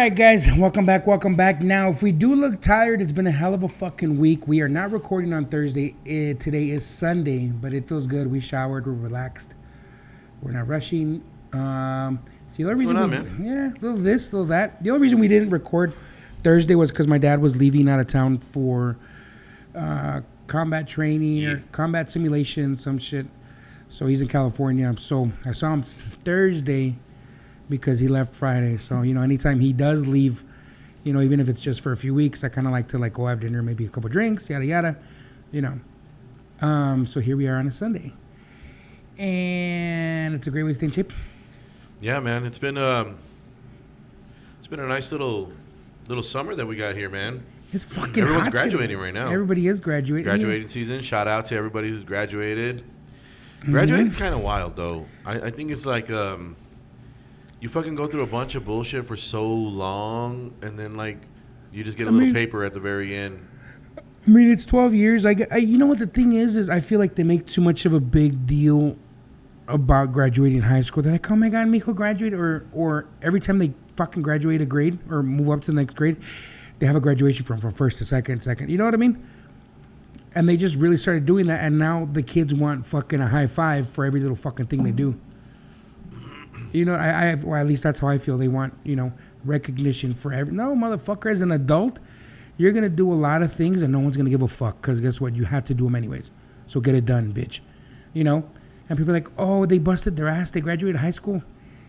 right, guys, welcome back. Now, if we do look tired, it's been a hell of a fucking week. We are not recording on Thursday. Today is Sunday, but it feels good. We showered, we're relaxed. We're not rushing. See, the only reason yeah, little this, little that. The only reason we didn't record Thursday was because my dad was leaving out of town for combat training or combat simulation, some shit. So he's in California. So I saw him Thursday because he left Friday. So, anytime he does leave, even if it's just for a few weeks, I kind of like to go have dinner, maybe a couple drinks, yada, yada, So here we are on a Sunday. And it's a great way to stay in shape. Yeah, man. It's been a nice little summer that we got here, man. It's fucking Everyone's hot graduating today. right now. Everybody is graduating. Graduating season. Shout out to everybody who's graduated. Graduating is kind of wild, though. I think it's like you fucking go through a bunch of bullshit for so long, and then you just get a little paper at the very end. I mean, it's 12 years. You know what the thing is I feel like they make too much of a big deal about graduating high school. They're like, oh my God, Mijo graduated, or every time they fucking graduate a grade or move up to the next grade, they have a graduation from first to second. You know what I mean? And they just really started doing that, and now the kids want fucking a high five for every little fucking thing they do. Well, at least that's how I feel. They want, recognition for every. No, motherfucker, as an adult, you're going to do a lot of things and no one's going to give a fuck because guess what? You have to do them anyways. So get it done, bitch. And people are like, oh, they busted their ass. They graduated high school.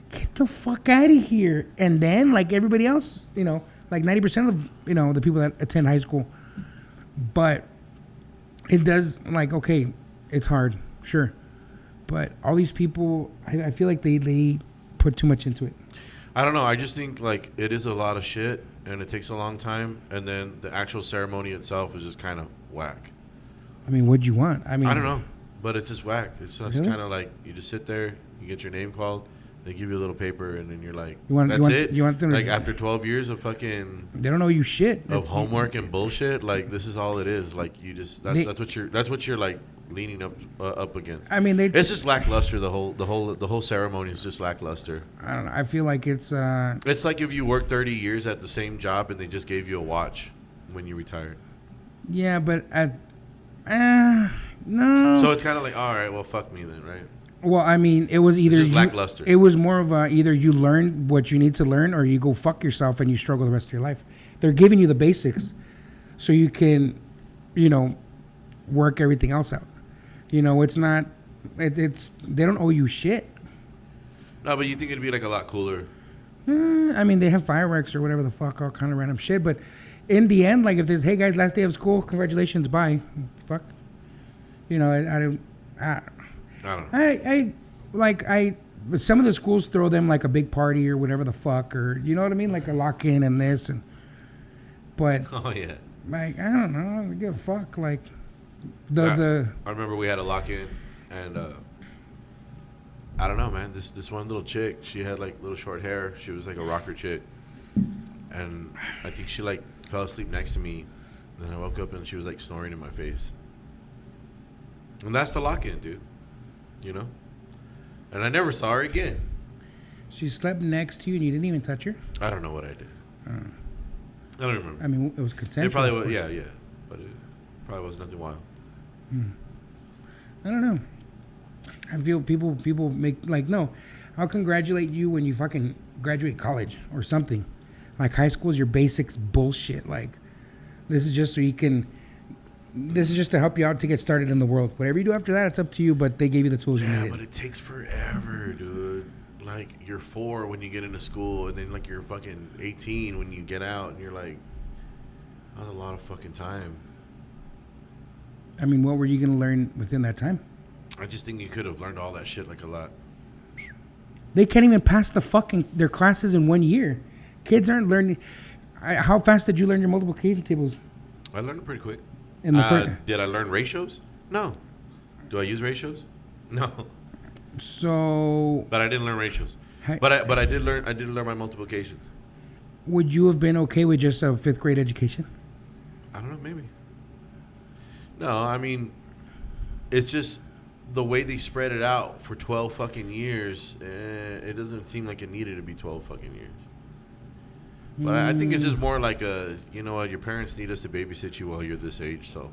Get the fuck out of here. And then, like everybody else, 90% of, the people that attend high school. But it does, okay, it's hard, sure. But all these people, I feel like they put too much into it. I don't know. I just think it is a lot of shit, and it takes a long time, and then the actual ceremony itself is just kind of whack. I mean, what'd you want? I don't know, but it's just whack. It's just really? Kind of you just sit there, you get your name called, they give you a little paper, and then you're like, that's it? You want them to, after 12 years of fucking... They don't know you shit. Of homework and bullshit, this is all it is. You just... That's what you're leaning up against. I mean, it's just lackluster. The whole ceremony is just lackluster. I don't know. I feel like it's It's like if you worked 30 years at the same job and they just gave you a watch when you retired. Yeah, but no. So it's kind of all right, well, fuck me then, right? Well, I mean, it was either lackluster. It was more of either you learn what you need to learn or you go fuck yourself and you struggle the rest of your life. They're giving you the basics so you can, work everything else out. It's not. It's they don't owe you shit. No, but you think it'd be a lot cooler? I mean, they have fireworks or whatever the fuck, all kind of random shit. But in the end, if there's, hey guys, last day of school, congratulations, bye. Fuck. I don't. Some of the schools throw them a big party or whatever the fuck, or you know what I mean, a lock in and this but oh yeah, I don't know, I don't give a fuck. I remember we had a lock in, and I don't know, man. This one little chick, she had little short hair. She was a rocker chick, and I think she fell asleep next to me. And then I woke up and she was snoring in my face. And that's the lock in, dude. And I never saw her again. She slept next to you and you didn't even touch her? I don't know what I did. I don't remember. I mean, it was consensual. It probably was, yeah. But it probably was nothing wild. I don't know. I feel people make, no, I'll congratulate you when you fucking graduate college or something. High school is your basics bullshit. This is just so you can... This is just to help you out to get started in the world. Whatever you do after that, it's up to you, but they gave you the tools you needed. Yeah, but it takes forever, dude. You're 4 when you get into school, and then, you're fucking 18 when you get out, and you're that's a lot of fucking time. I mean, what were you going to learn within that time? I just think you could have learned all that shit, a lot. They can't even pass their classes in 1 year. Kids aren't learning. How fast did you learn your multiplication tables? I learned it pretty quick. Did I learn ratios? No. Do I use ratios? No. So. But I didn't learn ratios. But I did learn my multiplications. Would you have been okay with just a 5th grade education? I don't know, maybe. No, I mean, it's just the way they spread it out for 12 fucking years. It doesn't seem like it needed to be 12 fucking years. But I think it's just more like you know what, your parents need us to babysit you while you're this age, so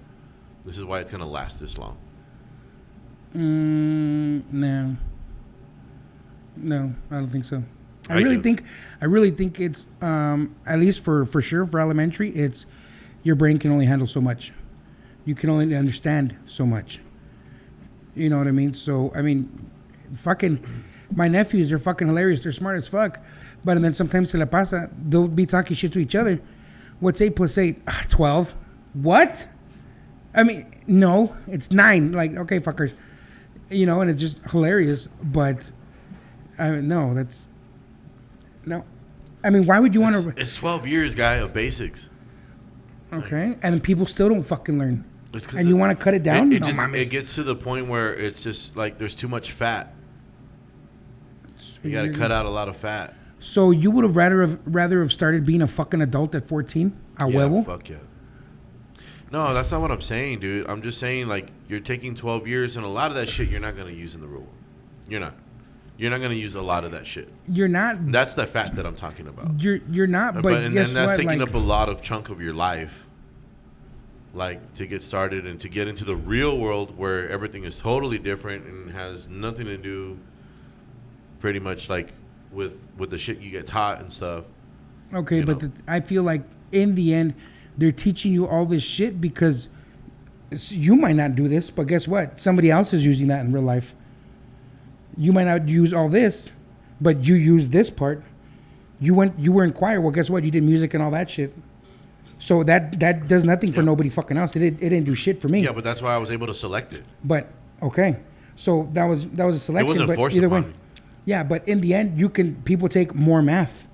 this is why it's going to last this long. No. No, I don't think so. I really think it's at least for sure for elementary, it's your brain can only handle so much. You can only understand so much. You know what I mean? So I mean, fucking, my nephews are fucking hilarious. They're smart as fuck, but then sometimes se la pasa. They'll be talking shit to each other. What's 8 plus 8? 12. What? I mean, no, it's 9. Like, okay, fuckers. You know, and it's just hilarious. But no, that's no. I mean, why would you want to? It's 12 years, guy, of basics. Okay, and then people still don't fucking learn. And you want to cut it down? It gets to the point where it's just like there's too much fat. You got to cut out a lot of fat. So you would have rather have started being a fucking adult at 14? Huevo? Fuck yeah. No, that's not what I'm saying, dude. I'm just saying, like, you're taking 12 years, and a lot of that shit you're not going to use in the real world. You're not. You're not going to use a lot of that shit. You're not. That's the fat that I'm talking about. You're not, but guess what? That's taking up a lot of chunk of your life. Like, to get started and to get into the real world where everything is totally different and has nothing to do pretty much, like, with the shit you get taught and stuff. Okay, but I feel like in the end, they're teaching you all this shit because you might not do this, but guess what? Somebody else is using that in real life. You might not use all this, but you use this part. You were in choir. Well, guess what? You did music and all that shit. So that does nothing for nobody fucking else. It didn't do shit for me. Yeah, but that's why I was able to select it. But okay, so that was a selection. It wasn't forced upon me. Yeah, but in the end, people take more math.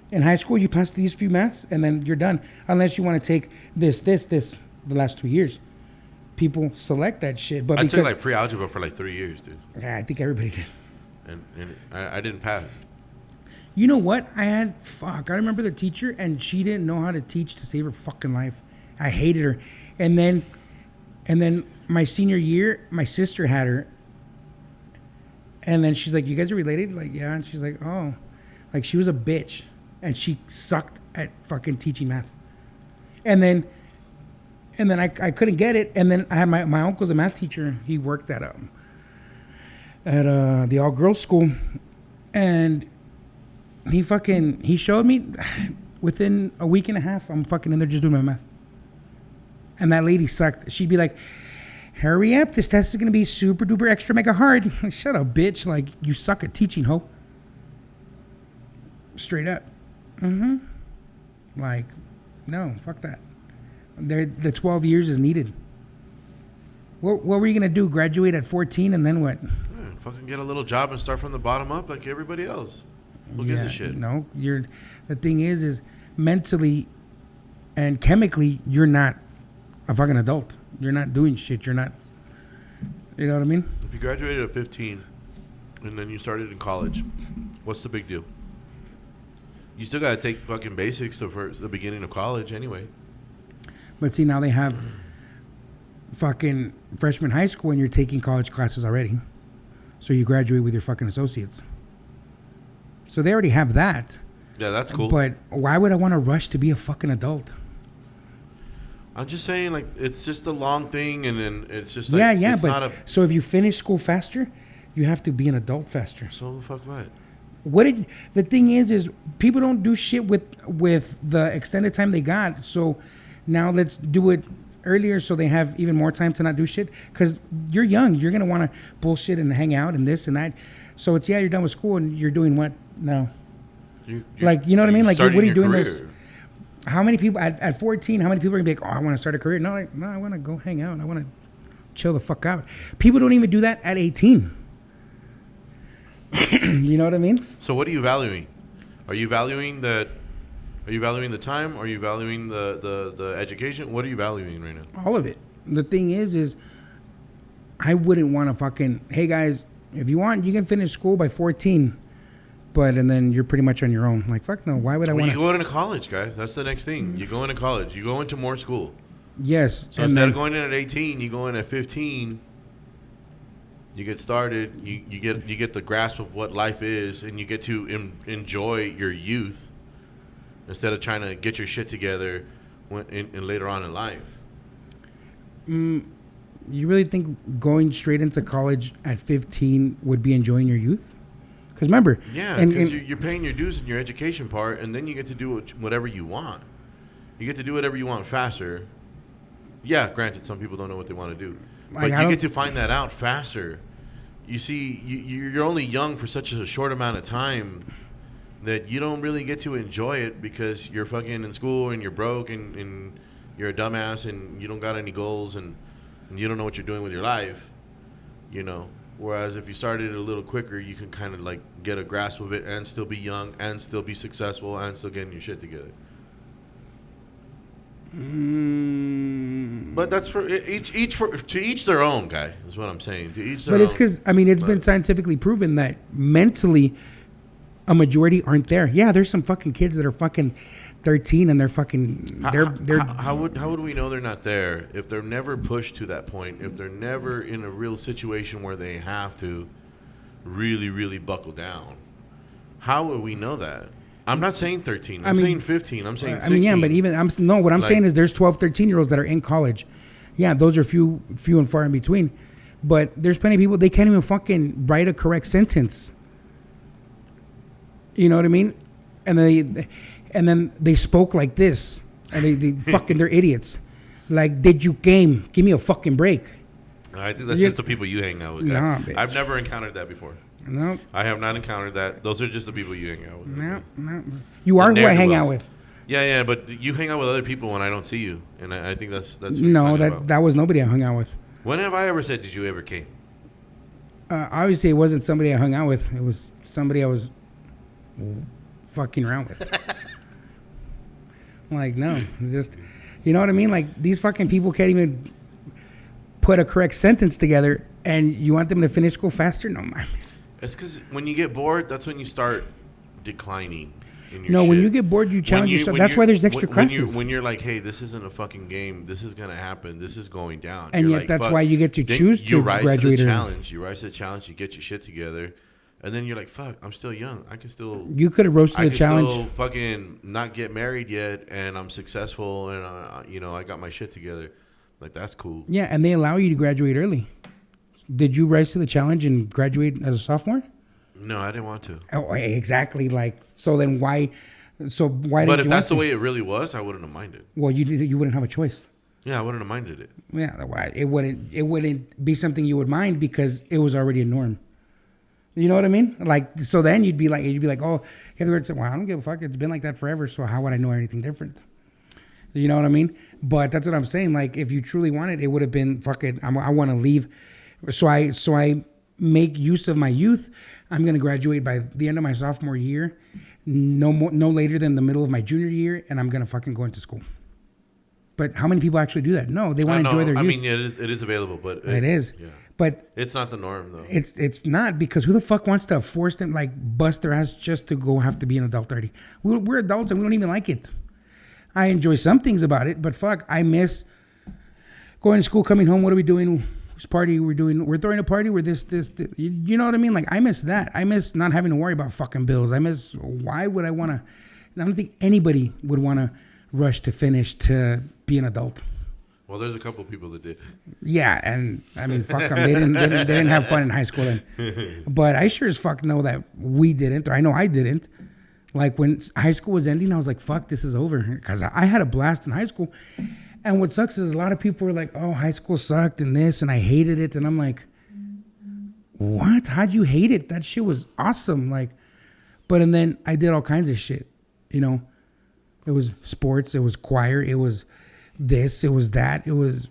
In high school, you pass these few maths, and then you're done. Unless you want to take this, the last 2 years. People select that shit. But I took like pre-algebra for like 3 years, dude. Yeah, I think everybody did. And I didn't pass. You know what? I remember the teacher, and she didn't know how to teach to save her fucking life. I hated her. And then my senior year, my sister had her. And then she's like, "You guys are related?" Like, yeah. And she's like, "Oh." Like, she was a bitch. And she sucked at fucking teaching math. And then I couldn't get it. And then I had my uncle's a math teacher. He worked at the all-girls school. And he showed me within a week and a half, I'm fucking in there just doing my math. And that lady sucked. She'd be like, "Hurry up, this test is going to be super duper extra mega hard." Shut up, bitch. Like, you suck at teaching, ho. Straight up. Like, no, fuck that. The 12 years is needed. What were you going to do? Graduate at 14 and then what? Yeah, fucking get a little job and start from the bottom up like everybody else. Who gives a shit? No, the thing is mentally and chemically, you're not a fucking adult. You're not doing shit. You're not, you know what I mean? If you graduated at 15 and then you started in college, what's the big deal? You still got to take fucking basics for the beginning of college anyway. But see, now they have fucking freshman high school and you're taking college classes already. So you graduate with your fucking associates. So they already have that. Yeah, that's cool. But why would I want to rush to be a fucking adult? I'm just saying, like, it's just a long thing, and then it's just like... Yeah, but... So if you finish school faster, you have to be an adult faster. So fuck what? The thing is people don't do shit with the extended time they got. So now let's do it earlier so they have even more time to not do shit. Because you're young. You're going to want to bullshit and hang out and this and that. So it's, you're done with school and you're doing what now? Like, you know what I mean? Like, what are you doing? How many people at 14, how many people are going to be like, "Oh, I want to start a career"? No, I want to go hang out. I want to chill the fuck out. People don't even do that at 18. You know what I mean? So what are you valuing? Are you valuing the time? Are you valuing the education? What are you valuing right now? All of it. The thing is I wouldn't want to fucking, "Hey guys, if you want, you can finish school by 14, and then you're pretty much on your own." Like, fuck no. Why would I want to? You go into college, guys. That's the next thing. You go into college. You go into more school. Yes. So instead of going in at 18, you go in at 15. You get started. You get the grasp of what life is, and you get to enjoy your youth. instead of trying to get your shit together in later on in life. You really think going straight into college at 15 would be enjoying your youth? Because remember, yeah, because you're paying your dues in your education part, and then you get to do whatever you want. You get to do whatever you want faster. Yeah, granted, some people don't know what they want to do, but you get to find that out faster. You see, you're only young for such a short amount of time that you don't really get to enjoy it because you're fucking in school and you're broke and you're a dumbass and you don't got any goals and you don't know what you're doing with your life, you know. Whereas if you started it a little quicker, you can kind of like get a grasp of it and still be young and still be successful and still getting your shit together. But that's for to each their own, guy. Is what I'm saying. To each their own. But it's because it's been scientifically proven that mentally, a majority aren't there. Yeah, there's some fucking kids that are fucking 13 and they're fucking. How would we know they're not there if they're never pushed to that point? If they're never in a real situation where they have to really, really buckle down? How would we know that? I'm not saying 13. I'm saying 15. I'm saying 16. Yeah, but what I'm saying is there's 12, 13-year-olds that are in college. Yeah, those are few and far in between. But there's plenty of people, they can't even fucking write a correct sentence. You know what I mean? And then they spoke like this. And they fucking, they're idiots. Like, did you game? Give me a fucking break. I think that's just the people you hang out with. Nah, bitch. I've never encountered that before. No. I have not encountered that. Those are just the people you hang out with. No. You are who I hang out with. Yeah, but you hang out with other people when I don't see you. And I think that's no, that was nobody I hung out with. When have I ever said, did you ever came? Obviously, it wasn't somebody I hung out with. It was somebody I was fucking around with. Like, no. It's just, you know what I mean? Like, these fucking people can't even put a correct sentence together, and you want them to finish school faster? No, man. It's because when you get bored, that's when you start declining in your shit. When you get bored, you challenge yourself. That's why there's extra classes. When you're like, hey, this isn't a fucking game. This is going to happen. This is going down. And yet that's why you get to choose to graduate. You rise to the challenge. You get your shit together. And then you're like, fuck, I'm still young. I can still... You could have roasted the challenge. I can still fucking not get married yet, and I'm successful, and, I got my shit together. Like, that's cool. Yeah, and they allow you to graduate early. Did you rise to the challenge and graduate as a sophomore? No, I didn't want to. Oh, exactly. Like, so then why? So why? But if that's the way it really was, I wouldn't have minded. Well, you wouldn't have a choice. Yeah, I wouldn't have minded it. Yeah, it wouldn't be something you would mind because it was already a norm. You know what I mean? Like, so then you'd be like, oh, I don't give a fuck. It's been like that forever. So how would I know anything different? You know what I mean? But that's what I'm saying. Like, if you truly wanted, it would have been fuck it. I want to leave. So I make use of my youth. I'm going to graduate by the end of my sophomore year, no later than the middle of my junior year, and I'm going to fucking go into school. But how many people actually do that? No, they want to enjoy their youth. I mean, it is available, but it is. Yeah. But it's not the norm, though. It's not, because who the fuck wants to force them, like, bust their ass just to go have to be an adult already? We're adults and we don't even like it. I enjoy some things about it, but fuck, I miss going to school, coming home. What are we doing? Whose party we're doing? We're throwing a party. We're this. You know what I mean? Like, I miss that. I miss not having to worry about fucking bills. Why would I want to? I don't think anybody would want to rush to finish to be an adult. Well, there's a couple of people that did. Yeah, and I mean, fuck them. They didn't have fun in high school then. But I sure as fuck know that we didn't, or I know I didn't. Like, when high school was ending, I was like, fuck, this is over. Because I had a blast in high school. And what sucks is a lot of people were like, oh, high school sucked and this, and I hated it. And I'm like, what? How'd you hate it? That shit was awesome. Like, and then I did all kinds of shit, you know. It was sports, it was choir, it was this, it was that, it was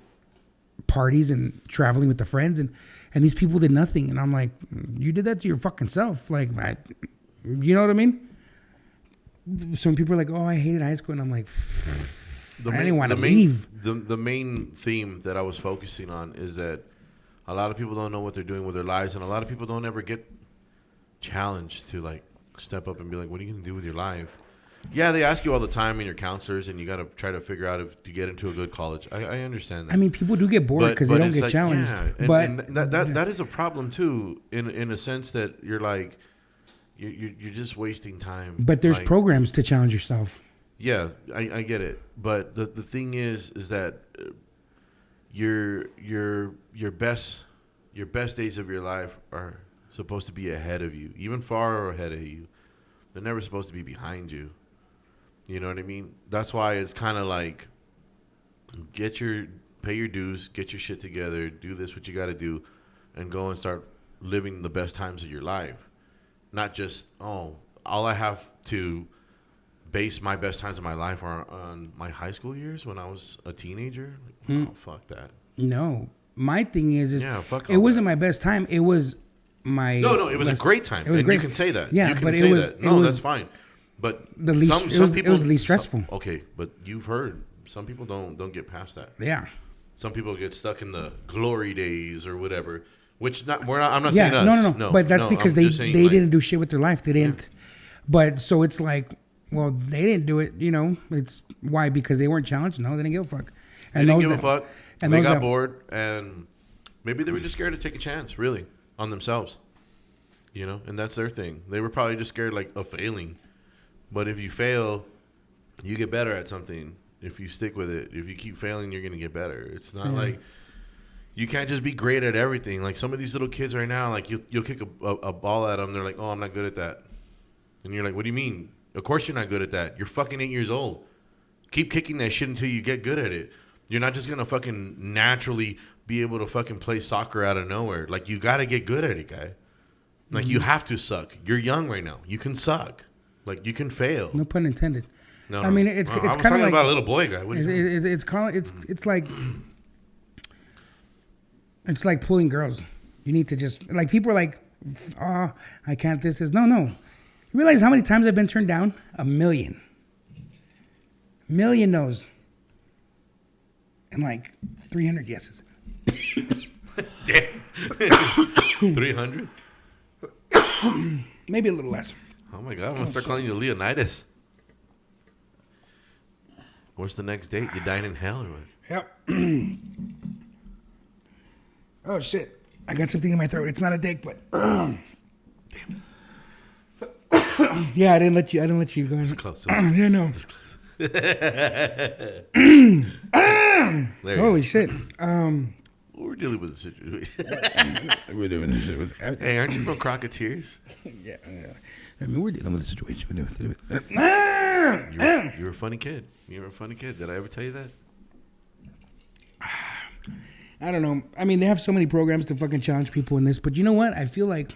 parties and traveling with the friends, and these people did nothing. And I'm like, you did that to your fucking self. Like, you know what I mean? Some people are like, oh, I hated high school. And I'm like, I didn't want to leave. The main theme that I was focusing on is that a lot of people don't know what they're doing with their lives, and a lot of people don't ever get challenged to, like, step up and be like, what are you going to do with your life? Yeah, they ask you all the time in your counselors, and you got to try to figure out if to get into a good college. I understand that. I mean, people do get bored because they don't get challenged. Yeah, and that is a problem too, in a sense that you're like, you're just wasting time. But there's programs to challenge yourself. Yeah, I get it. But the thing is that your best days of your life are supposed to be ahead of you, even far ahead of you. They're never supposed to be behind you. You know what I mean? That's why it's kind of like pay your dues, get your shit together, do this what you got to do, and go and start living the best times of your life. Not just all I have to base my best times of my life are on my high school years when I was a teenager. Like, oh, fuck that. No, my thing is yeah, fuck. It wasn't my best time. It was my no. It was a great time. It was great. You can say that. Yeah, you can but say it was that. No, that's fine. But the least. It was the least stressful. Okay, but you've heard some people don't get past that. Yeah. Some people get stuck in the glory days or whatever. Which I'm not saying us. No. But that's because they didn't do shit with their life. They didn't. Yeah. But so it's like, well, they didn't do it. You know, it's why? Because they weren't challenged. No, they didn't give a fuck. And they didn't give a fuck. And they got bored, and maybe they were just scared to take a chance, really, on themselves. You know, and that's their thing. They were probably just scared of failing. But if you fail, you get better at something. If you stick with it, if you keep failing, you're gonna get better. It's not like you can't just be great at everything. Like some of these little kids right now, like you'll kick a ball at them, they're like, "Oh, I'm not good at that," and you're like, "What do you mean? Of course you're not good at that. You're fucking 8 years old. Keep kicking that shit until you get good at it. You're not just gonna fucking naturally be able to fucking play soccer out of nowhere. Like you gotta get good at it, guy. Like you have to suck. You're young right now. You can suck. Like you can fail. No pun intended. No, I mean it's kind of talking like about a little boy guy. It's like pulling girls. You need to just like people are like, oh, I can't. This is no. You realize how many times I've been turned down? 1 million. 1 million no's. And like 300 yeses. Damn. 300? Maybe a little less. Oh my God, I'm gonna start calling you Leonidas. What's the next date? You dying in hell or what? Yep. Oh shit! I got something in my throat. It's not a dick, but damn. Yeah, I didn't let you go. It's close. Yeah, no. Holy shit. We're dealing with the situation. We're doing this shit. Hey, aren't you from Crocketeers? Yeah. I mean, we're dealing with the situation. You were a funny kid. You were a funny kid. Did I ever tell you that? I don't know. I mean, they have so many programs to fucking challenge people in this, but you know what? I feel like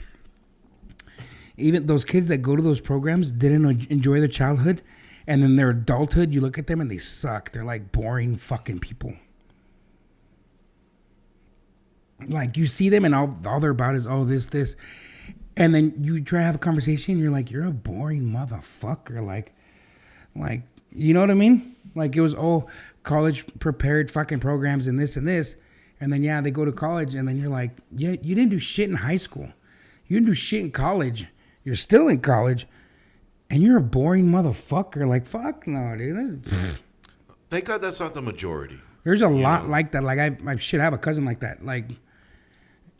even those kids that go to those programs didn't enjoy their childhood, and then their adulthood, you look at them and they suck. They're like boring fucking people. Like you see them and all they're about is this. And then you try to have a conversation and you're like, you're a boring motherfucker. Like, you know what I mean? Like it was, college prepared fucking programs and this. And then, they go to college and then you're like, yeah, you didn't do shit in high school. You didn't do shit in college. You're still in college and you're a boring motherfucker. Like, fuck no, dude. Thank God that's not the majority. There's a lot like that. Like I have a cousin like that. Like,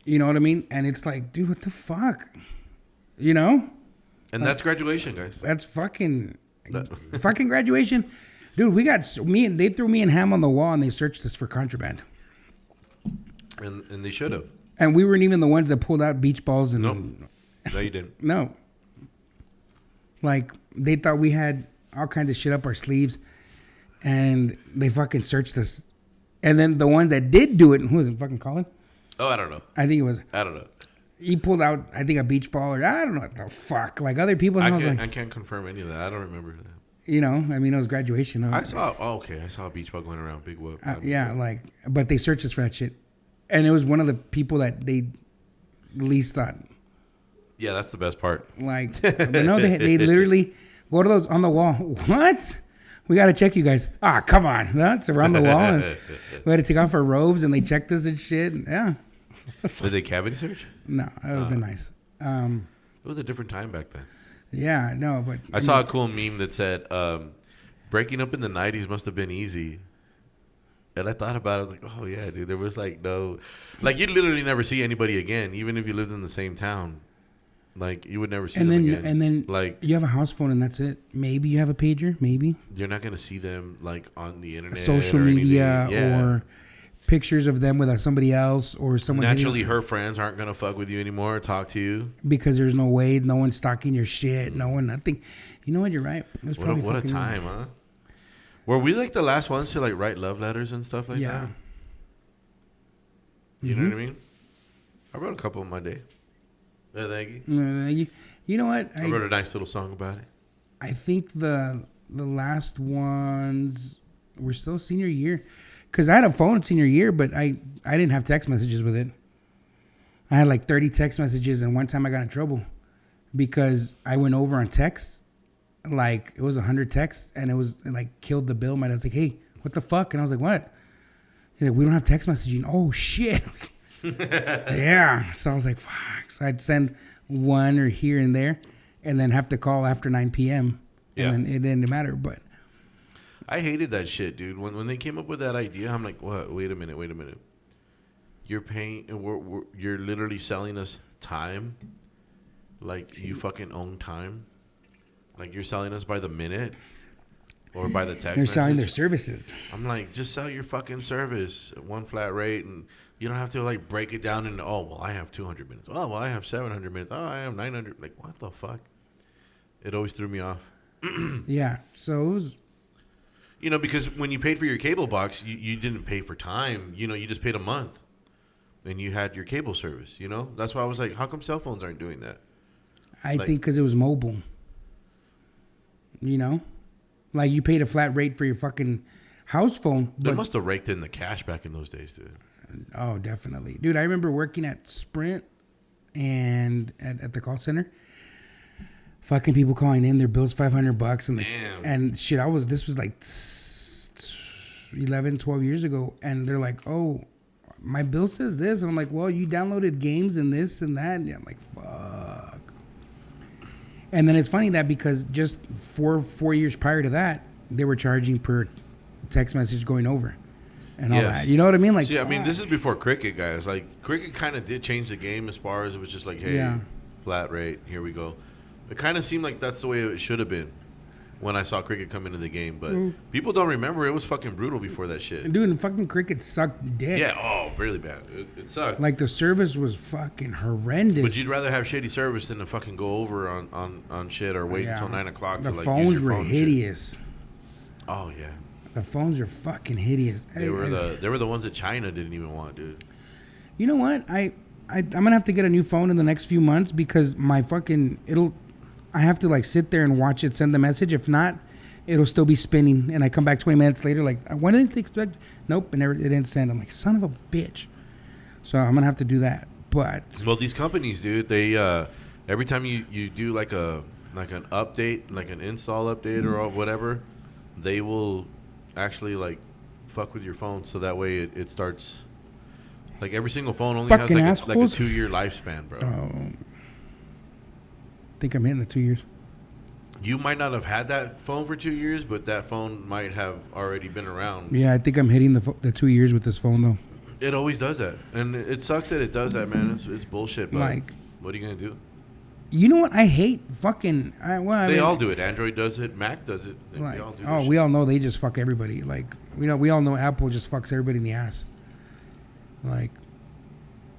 you know what I mean? And it's like, dude, what the fuck? You know? And that's graduation, guys. That's fucking graduation. Dude, they threw me and Ham on the wall and they searched us for contraband. And they should have. And we weren't even the ones that pulled out beach balls and No, you didn't. No. Like they thought we had all kinds of shit up our sleeves and they fucking searched us. And then the one that did do it, who was it, fucking Colin? Oh, I don't know. I think it was. I don't know. He pulled out, I think, a beach ball or I don't know what the fuck. Like other people. I can't confirm any of that. I don't remember that. You know, I mean, it was graduation. I saw a beach ball going around. Big whoop. But they searched us for that shit. And it was one of the people that they least thought. Yeah, that's the best part. Like, but no, they literally go to those on the wall. What? We got to check you guys. Come on. That's around the wall. And we had to take off our robes and they checked us and shit. Yeah. Did they cavity search? No, that would have been nice. It was a different time back then. Yeah, no, but... I saw a cool meme that said, breaking up in the 90s must have been easy. And I thought about it. I was like, oh, yeah, dude. There was like no... Like, you'd literally never see anybody again, even if you lived in the same town. Like, you would never see and them then again. and then like, you have a house phone and that's it. Maybe you have a pager. Maybe you're not gonna see them like on the internet, social or media yeah. or pictures of them with somebody else or someone. Naturally, her friends aren't gonna fuck with you anymore, or talk to you, because there's no way, no one's stalking your shit, no one, nothing. You know what? You're right. It was what a time, huh? Were we like the last ones to like write love letters and stuff like that? You know what I mean? I wrote a couple in my day. Yeah, thank you. You know what? I wrote a nice little song about it. I think the last ones were still senior year, because I had a phone senior year, but I didn't have text messages with it. I had like 30 text messages, and one time I got in trouble because I went over on text, like it was 100 texts, and it was like killed the bill. My dad's like, "Hey, what the fuck?" And I was like, "What?" He's like, "We don't have text messaging." Oh shit. Yeah. So I was like, "Fuck." So I'd send one or here and there, and then have to call after 9 p.m. And then it didn't matter. But I hated that shit, dude. When they came up with that idea, I'm like, what? Wait a minute. You're paying, and you're literally selling us time. Like, you fucking own time. Like, you're selling us by the minute or by the text. They're selling their services. I'm like, just sell your fucking service at one flat rate, and you don't have to like break it down into, oh, well, I have 200 minutes. Oh, well, I have 700 minutes. Oh, I have 900. Like, what the fuck? It always threw me off. Yeah. So it was. You know, because when you paid for your cable box, you didn't pay for time. You know, you just paid a month. And you had your cable service, you know? That's why I was like, how come cell phones aren't doing that? I think because it was mobile. You know? Like, you paid a flat rate for your fucking house phone. They must have raked in the cash back in those days, dude. Oh, definitely. Dude, I remember working at Sprint and at the call center. Fucking people calling in, their bill's $500 and shit. This was like 11, 12 years ago, and they're like, "Oh, my bill says this," and I'm like, "Well, you downloaded games and this and that," and I'm like, "Fuck." And then it's funny that because just 4 years prior to that, they were charging per text message going over, and all that. You know what I mean? Like, see, I mean, this is before Cricket, guys. Like, Cricket kind of did change the game as far as it was just like, hey, flat rate, here we go. It kind of seemed like that's the way it should have been when I saw Cricket come into the game. But people don't remember. It was fucking brutal before that shit. Dude, and fucking Cricket sucked dick. Yeah, oh, really bad. It sucked. Like, the service was fucking horrendous. But you'd rather have shitty service than to fucking go over on shit or wait until 9 o'clock the to like phones use your were phone hideous. Oh, yeah. The phones are fucking hideous. They were the ones that China didn't even want, dude. You know what? I'm gonna have to get a new phone in the next few months because my fucking I have to like sit there and watch it send the message. If not, it'll still be spinning, and I come back 20 minutes later like, when did they expect? Nope, it didn't send. I'm like, son of a bitch. So I'm gonna have to do that. But well, these companies, dude, they every time you do like an update, like an install update or whatever, they will actually like fuck with your phone so that way it starts. Like, every single phone only fucking has like a 2-year lifespan, bro. I think I'm hitting the 2 years. You might not have had that phone for 2 years, but that phone might have already been around. Yeah, I think I'm hitting the 2 years with this phone, though. It always does that. And it sucks that it does that, man. It's bullshit, but like, what are you going to do? You know what? I hate fucking... They all do it. Android does it. Mac does it. Like, we all do we all know they just fuck everybody. Like, we all know Apple just fucks everybody in the ass. Like,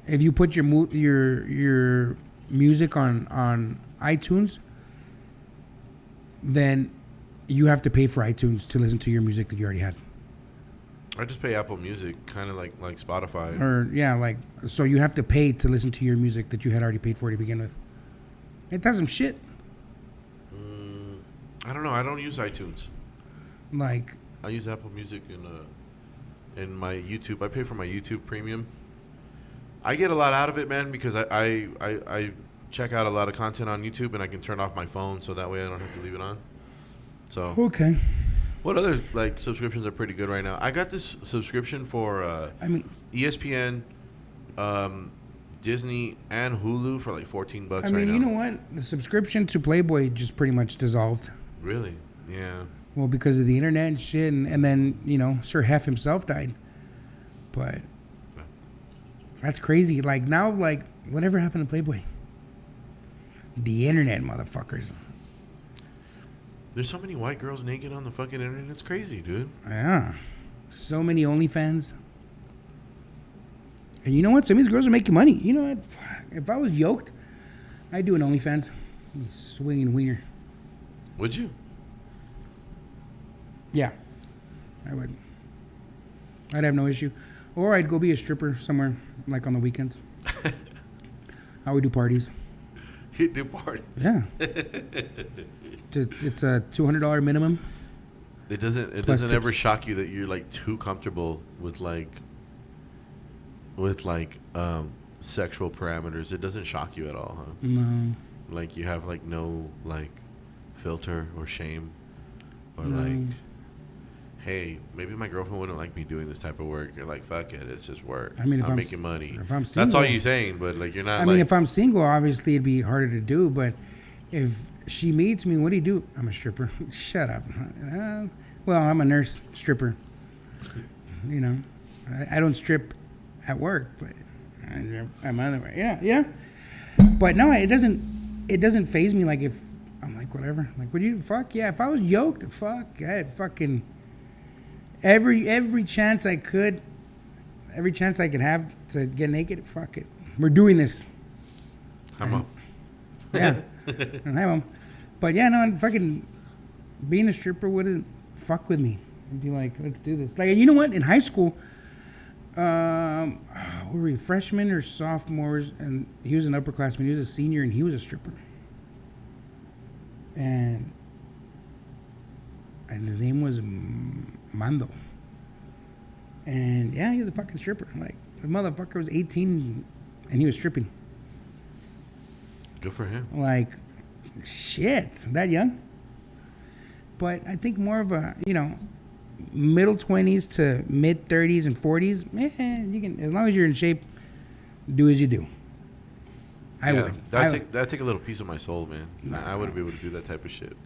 if you put your music on iTunes, then you have to pay for iTunes to listen to your music that you already had. I just pay Apple Music, kind of like Spotify. So you have to pay to listen to your music that you had already paid for to begin with. It does some shit. I don't know. I don't use iTunes. Like, I use Apple Music in my YouTube. I pay for my YouTube Premium. I get a lot out of it, man, because I check out a lot of content on YouTube, and I can turn off my phone so that way I don't have to leave it on. So okay. What other like subscriptions are pretty good right now? I got this subscription for ESPN, Disney, and Hulu for like $14 right now. You know what? The subscription to Playboy just pretty much dissolved. Really? Yeah. Well, because of the internet and shit, and then, Sir Hef himself died. But that's crazy. Like, now, like, whatever happened to Playboy? The internet, motherfuckers. There's so many white girls naked on the fucking internet. It's crazy, dude. Yeah. So many OnlyFans. And you know what? Some of these girls are making money. You know what? If I was yoked, I'd do an OnlyFans. Swinging wiener. Would you? Yeah. I would. I'd have no issue. Or I'd go be a stripper somewhere, like on the weekends. I would do parties. You'd do parties? Yeah. It's a $200 minimum. It doesn't ever shock you that you're like too comfortable with sexual parameters. It doesn't shock you at all, huh? No. Like you have like no like filter or shame or No. like, hey, maybe my girlfriend wouldn't like me doing this type of work. You're like, fuck it, it's just work. I mean, if I'm I'm making money. If I'm single, that's all you're saying, but like you're not. I mean, if I'm single, obviously it'd be harder to do. But if she meets me, what do you do? I'm a stripper. Shut up. Well, I'm a nurse stripper. You know, I don't strip at work, but I'm other way. Yeah. But no, it doesn't faze me. Like if I'm like whatever. Like would you fuck? Yeah. If I was yoked, fuck, I'd fucking every chance I could have to get naked. Fuck it. We're doing this. I'm up. Yeah. I don't have them. But yeah, no, fucking being a stripper wouldn't fuck with me. I'd be like, let's do this. Like, you know what? In high school, were we freshmen or sophomores? And he was an upperclassman. He was a senior, and he was a stripper. And his name was Mando. And yeah, he was a fucking stripper. Like, the motherfucker was 18, and he was stripping. Good for him. Like, shit, that young. But I think more of a, middle 20s to mid 30s and 40s, man, you can, as long as you're in shape, do as you do. I would. That'd take a little piece of my soul, man. I wouldn't be able to do that type of shit.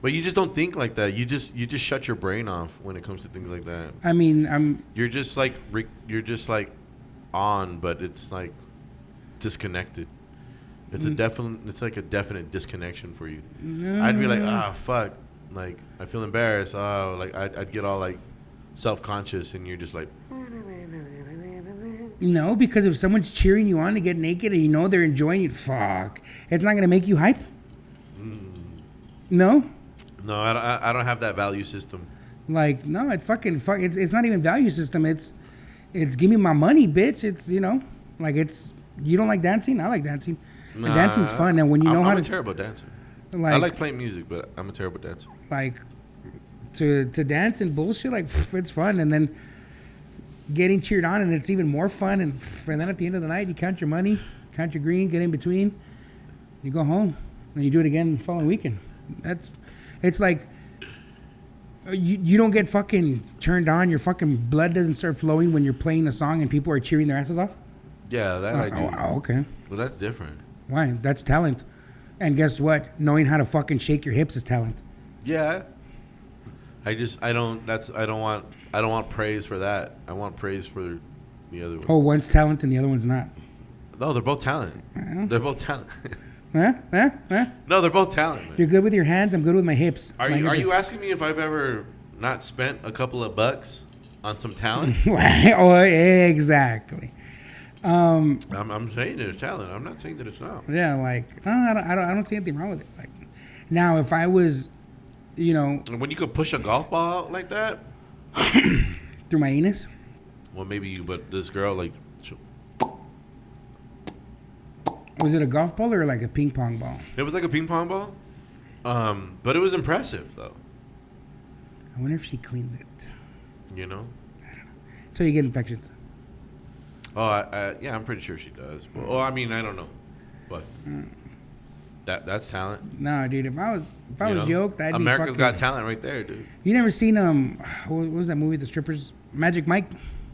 But you just don't think like that. You just shut your brain off when it comes to things like that. I mean, you're just like on, but it's like disconnected. It's like a definite disconnection for you. No. I'd be like, fuck, like I feel embarrassed. Oh, like I'd get all like self-conscious, and you're just like. No, because if someone's cheering you on to get naked and you know they're enjoying it, fuck, it's not gonna make you hype. No. No, I don't have that value system. Like, no, it's not even value system. It's give me my money, bitch. It's like you don't like dancing. I like dancing. Nah, and dancing's fun, and when I'm a terrible dancer. Like, I like playing music, but I'm a terrible dancer. Like, to dance and bullshit, like it's fun, and then getting cheered on, and it's even more fun. And then at the end of the night, you count your money, count your green, get in between, you go home, and you do it again the following weekend. It's like you don't get fucking turned on. Your fucking blood doesn't start flowing when you're playing a song and people are cheering their asses off. Yeah, that I do. Oh, okay. Well, that's different. Why? That's talent. And guess what? Knowing how to fucking shake your hips is talent. Yeah. I don't want praise for that. I want praise for the other one. Oh, one's talent and the other one's not. No, they're both talent. They're both talent. Huh? No, they're both talent, man. You're good with your hands. I'm good with my hips. Are you asking me if I've ever not spent a couple of bucks on some talent? Oh, exactly. I'm saying there's talent. I'm not saying that it's not. Yeah, like no, I don't see anything wrong with it. Like now, if I was, when you could push a golf ball out like that through my anus. Well, maybe you, but this girl like. Was it a golf ball or like a ping pong ball? It was like a ping pong ball, but it was impressive though. I wonder if she cleans it. I don't know. So you get infections. Oh, yeah, I'm pretty sure she does. Well, I mean, I don't know, but that's talent. No, dude. If I was yoked, that'd be America's Got Talent right there, dude. You never seen what was that movie? The strippers, Magic Mike.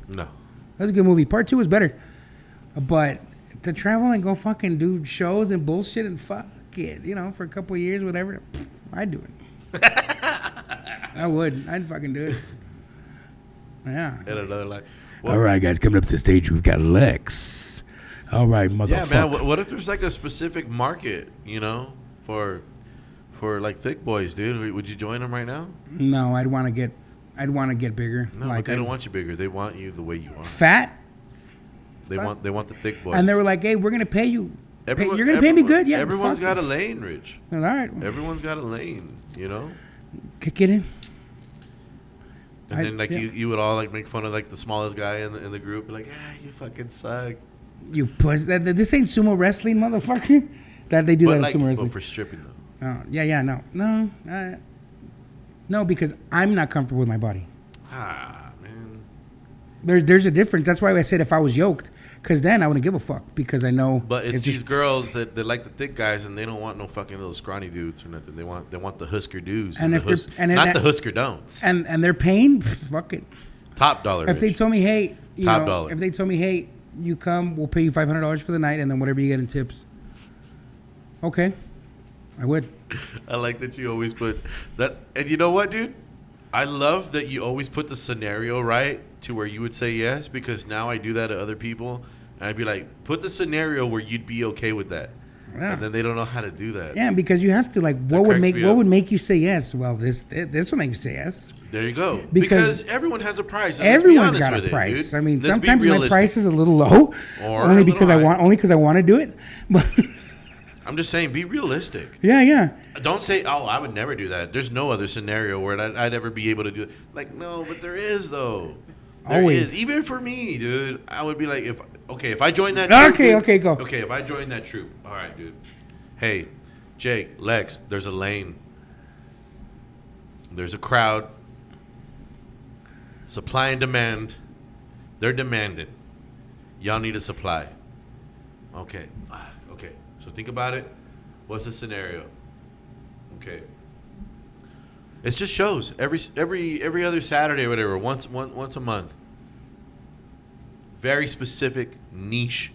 No, that was a good movie. Part 2 was better, but to travel and go fucking do shows and bullshit and fuck it, for a couple of years, whatever, I'd do it. I would. I'd fucking do it. Yeah. In another life. All right, guys, coming up to the stage, we've got Lex. All right, motherfucker. Yeah, man. What if there's like a specific market, for like thick boys, dude? Would you join them right now? No, I'd want to get bigger. No, like, they don't want you bigger. They want you the way you are. Fat. They want the thick boys. And they were like, "Hey, we're gonna pay you. You're gonna pay me good, yeah." Everyone's got a lane, Rich. All right. Everyone's got a lane, Kick it in. And then you would all like make fun of like the smallest guy in the group, like, you fucking suck. You puss. This ain't sumo wrestling, motherfucker. That they do that in sumo wrestling. But for stripping though. Oh yeah, no, because I'm not comfortable with my body. Man. There's a difference. That's why I said if I was yoked, because then I wouldn't give a fuck because I know. But it's these girls that like the thick guys and they don't want no fucking little scrawny dudes or nothing. They want the Husker dudes and not the Husker don'ts. And they're paying, fuck it. Top dollar. If they told me, hey, dollar. If they told me, hey, you come, we'll pay you $500 for the night, and then whatever you get in tips. Okay, I would. I like that you always put that. And you know what, dude? I love that you always put the scenario right to where you would say yes, because now I do that to other people. And I'd be like, put the scenario where you'd be okay with that. Yeah. And then they don't know how to do that. Yeah, because you have to, like, what would make you say yes? Well, this would make you say yes. There you go. Because everyone has a price. Everyone's got a price. I mean, sometimes my price is a little low, only because I want to do it. But I'm just saying, be realistic. Yeah. Don't say, I would never do that. There's no other scenario where I'd ever be able to do it. Like, no, but there is, though. Always. Even for me, dude. I would be like, if I join that troop. Okay, go. Okay, if I join that troop. All right, dude. Hey, Jake, Lex, there's a lane. There's a crowd. Supply and demand. They're demanding. Y'all need a supply. Okay. Okay. So think about it. What's the scenario? Okay. It's just shows every other Saturday or whatever, once a month. Very specific niche,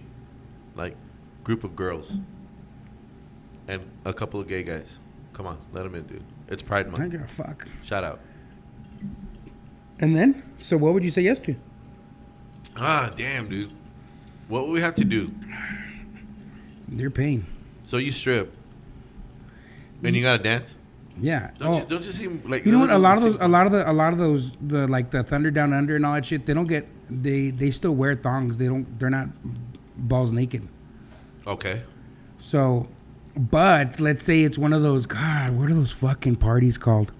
like group of girls, and a couple of gay guys. Come on, let them in, dude. It's Pride Month. I don't give a fuck. Shout out. And then, so what would you say yes to? Damn, dude. What would we have to do? They're paying. So you strip, and you gotta dance. Yeah. Don't you seem like you know what? A lot of those like the Thunder Down Under and all that shit. They don't get they still wear thongs. They're not balls naked. Okay. So, but let's say it's one of those. God, what are those fucking parties called?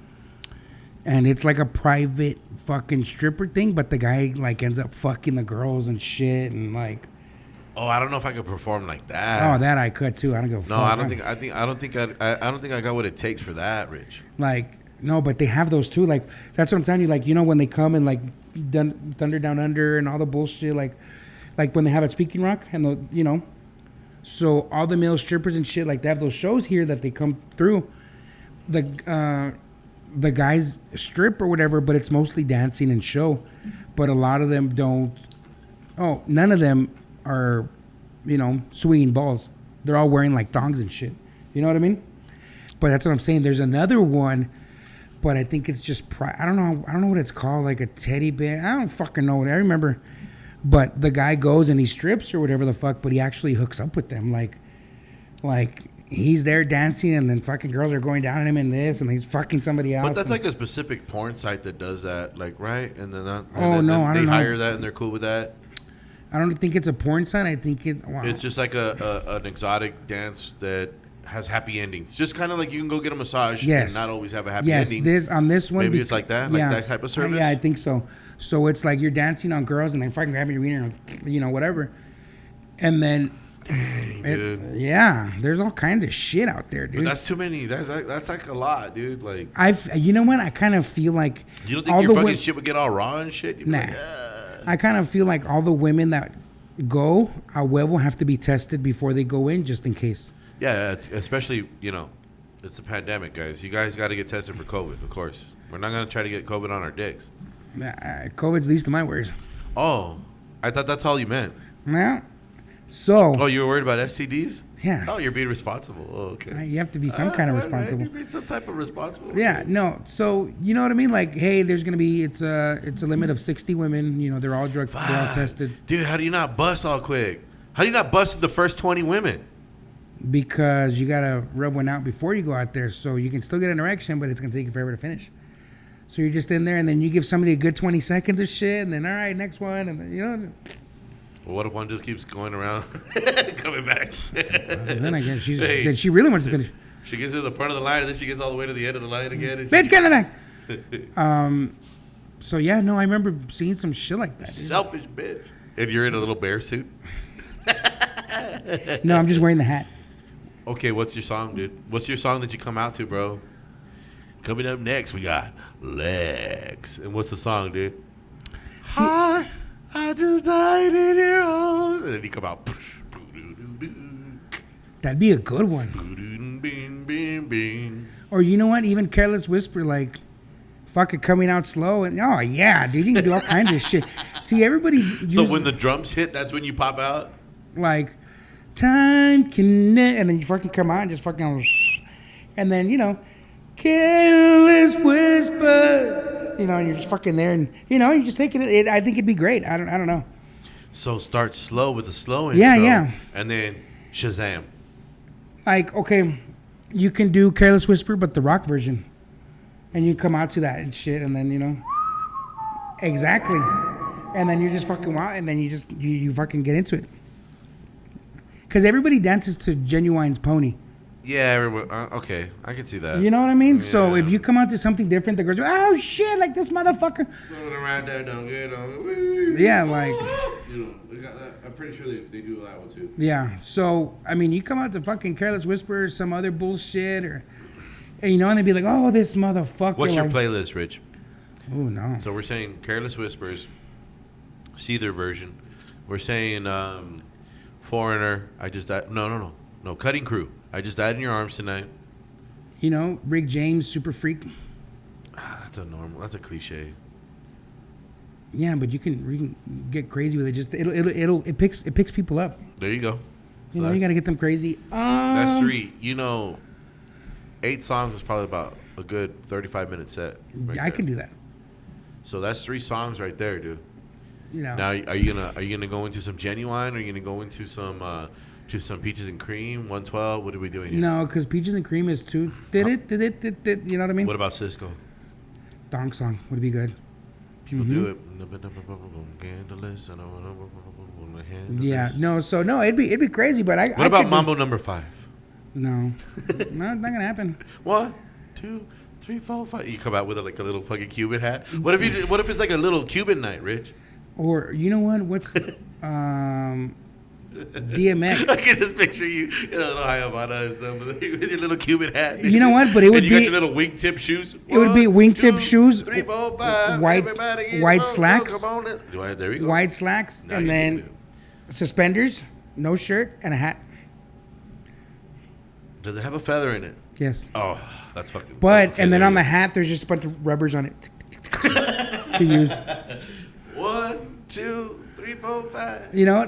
And it's like a private fucking stripper thing, but the guy like ends up fucking the girls and shit and like. Oh, I don't know if I could perform like that. Oh, that I could too. I don't go. No, I don't think I got what it takes for that, Rich. Like no, but they have those too. Like that's what I'm telling you. Like when they come and like Thunder Down Under and all the bullshit. Like when they have at Speaking Rock and so all the male strippers and shit like they have those shows here that they come through. The guys strip or whatever, but it's mostly dancing and show. But a lot of them don't. Oh, none of them are, swinging balls. They're all wearing like thongs and shit. You know what I mean? But that's what I'm saying. There's another one, but I think it's just I don't know what it's called, like a teddy bear. I don't fucking know what I remember. But the guy goes and he strips or whatever the fuck, but he actually hooks up with them. Like he's there dancing and then fucking girls are going down on him and this and he's fucking somebody else. But that's like a specific porn site that does that, like, right? And then I don't know. They hire that and they're cool with that. I don't think it's a porn site. I think it's... Wow. It's just like an exotic dance that has happy endings. Just kind of like you can go get a massage and not always have a happy ending. Yes, on this one... Maybe it's like that? Like that type of service? Yeah, I think so. So it's like you're dancing on girls and they fucking grabbing your wiener, whatever. And then... Dang, dude. Yeah, there's all kinds of shit out there, dude. But that's too many. That's like a lot, dude. Like you know what? I kind of feel like... You don't think your fucking shit would get all raw and shit? You'd nah. Like, I kind of feel like all the women that go a huevo have to be tested before they go in, just in case. Yeah, especially, it's a pandemic, guys. You guys got to get tested for COVID, of course. We're not going to try to get COVID on our dicks. COVID's least of my worries. Oh, I thought that's all you meant. Yeah. So. Oh, you were worried about STDs? Yeah. Oh, you're being responsible. Oh, okay. You have to be some kind of responsible. You're being some type of responsible. Yeah, no. So, you know what I mean? Like, hey, there's going to be, it's a limit of 60 women. They're all they're all tested. Dude, how do you not bust all quick? How do you not bust the first 20 women? Because you gotta rub one out before you go out there, so you can still get an erection, but it's gonna take you forever to finish. So you're just in there, and then you give somebody a good 20 seconds of shit, and then all right, next one, and then, you know. Well, what if one just keeps going around, coming back? Then I guess then she really wants to finish. She gets to the front of the line, and then she gets all the way to the end of the line again. And Bitch, get in the back. So yeah, no, I remember seeing some shit like that. Selfish bitch. And you're in a little bear suit. No, I'm just wearing the hat. Okay, what's your song, dude? What's your song that you come out to, bro? Coming up next, we got Lex. And what's the song, dude? See, I just died in your arms. And then you come out. that'd be a good one. Or you know what? Even Careless Whisper, like, fucking coming out slow. And oh, yeah, dude, you can do all kinds of shit. See, everybody. So when the drums hit, that's when you pop out? Like, time can. And then you fucking come out and just fucking. And then, you know, Careless Whisper. You know, and you're just fucking there. And, you know, you're just taking it. I think it'd be great. I don't know. So start slow with the slow intro. Yeah. And then Shazam. Like, okay, you can do Careless Whisper, but the rock version. And you come out to that and shit, and then, you know. Exactly. And then you're just fucking wild, and then you fucking get into it. Because everybody dances to Genuine's Pony. Yeah, everyone. Okay, I can see that. You know what I mean? Yeah. So if you come out to something different, the girls are, oh shit, like this motherfucker. Right there, don't get on. Yeah, like. You know, we got that. I'm pretty sure they do that one too. Yeah. So, I mean, you come out to fucking Careless Whisper or some other bullshit, or, you know, and they'd be like, oh, this motherfucker. What's your like, playlist, Rich? Oh, no. So we're saying Careless Whispers, Seether version. We're saying Foreigner. I just died. No. Cutting Crew. I just died in your arms tonight. You know, Rick James, Super Freak. That's a cliche. Yeah, but you can get crazy with it. Just it picks people up. There you go. So you know, you gotta get them crazy. That's 3. You know, 8 songs is probably about a good 35-minute set. I can do that. So that's 3 songs right there, dude. You know. Now, are you gonna go into some Genuine? Or are you gonna go into some Peaches and Cream, 112? What are we doing here? No, because Peaches and Cream is too. You know what I mean? What about Cisco? Thong Song would be good. People do it. Yeah, no, it'd be crazy, but What about Mambo number 5? No, it's not gonna happen. 1, 2, 3, 4, 5. You come out with like a little fucking Cuban hat. What if it's like a little Cuban night, Rich? Or you know what? What's DMX? I can just picture you in a little high up on us with your little Cuban hat. You know what? But it would you be got your little wingtip shoes. It would be wingtip shoes, 3, 4, 5. white slacks. Come on, there we go. White slacks, and then suspenders, no shirt, and a hat. Does it have a feather in it? Yes. Oh, that's fucking. But and then on the hat, there's just a bunch of rubbers on it to use. 1, 2, 3, 4, 5. You know,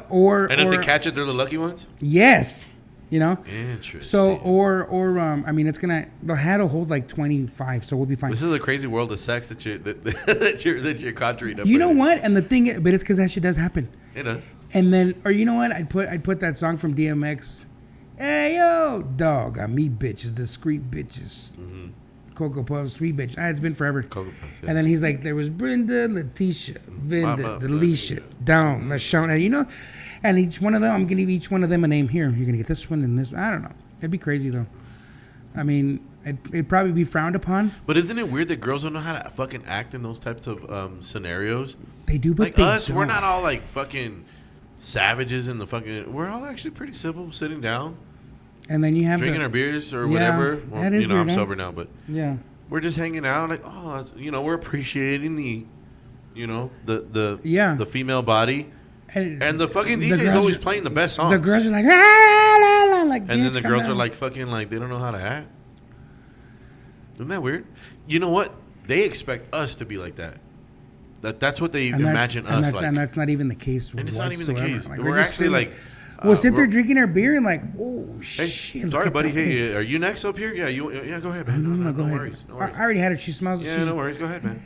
and if they catch it, they're the lucky ones. Yes. You know. Interesting. So I mean, the hat will hold like 25, so we'll be fine. This is a crazy world of sex that you're conjuring up. You know what? And the thing, but it's because that shit does happen. It does. And then, or you know what? I'd put that song from DMX. Hey yo, dog, I meet bitches, discreet bitches. Mm-hmm. Cocoa Puffs, sweet bitch. It's been forever. Cocoa Puffs, yeah. And then he's like, there was Brenda, Letitia, Vinda, Delisha, Dawn, LaShawn. And you know, and each one of them, I'm gonna give each one of them a name here. You're gonna get this one and this. I don't know. It'd be crazy though. I mean, it'd probably be frowned upon. But isn't it weird that girls don't know how to fucking act in those types of scenarios? They do, but like they us, don't. We're not all like fucking savages in the fucking. We're all actually pretty civil, sitting down. And then you have drinking our beers or whatever. Well, that is I'm weird, sober now, but yeah, we're just hanging out. Like, we're appreciating the female body, and the fucking DJ is always playing the best songs. The girls are like, like, and then the girls are like fucking like they don't know how to act. Isn't that weird? You know what? They expect us to be like that. That's what they imagine us like. And that's not even the case. And it's not even the case. Like, we're actually like. We'll sit there drinking our beer and like, oh shit! Sorry, buddy. Hey, are you next up here? Yeah, go ahead, man. No, go ahead. Worries. I already had it. She smells. Yeah, no worries. Go ahead, man.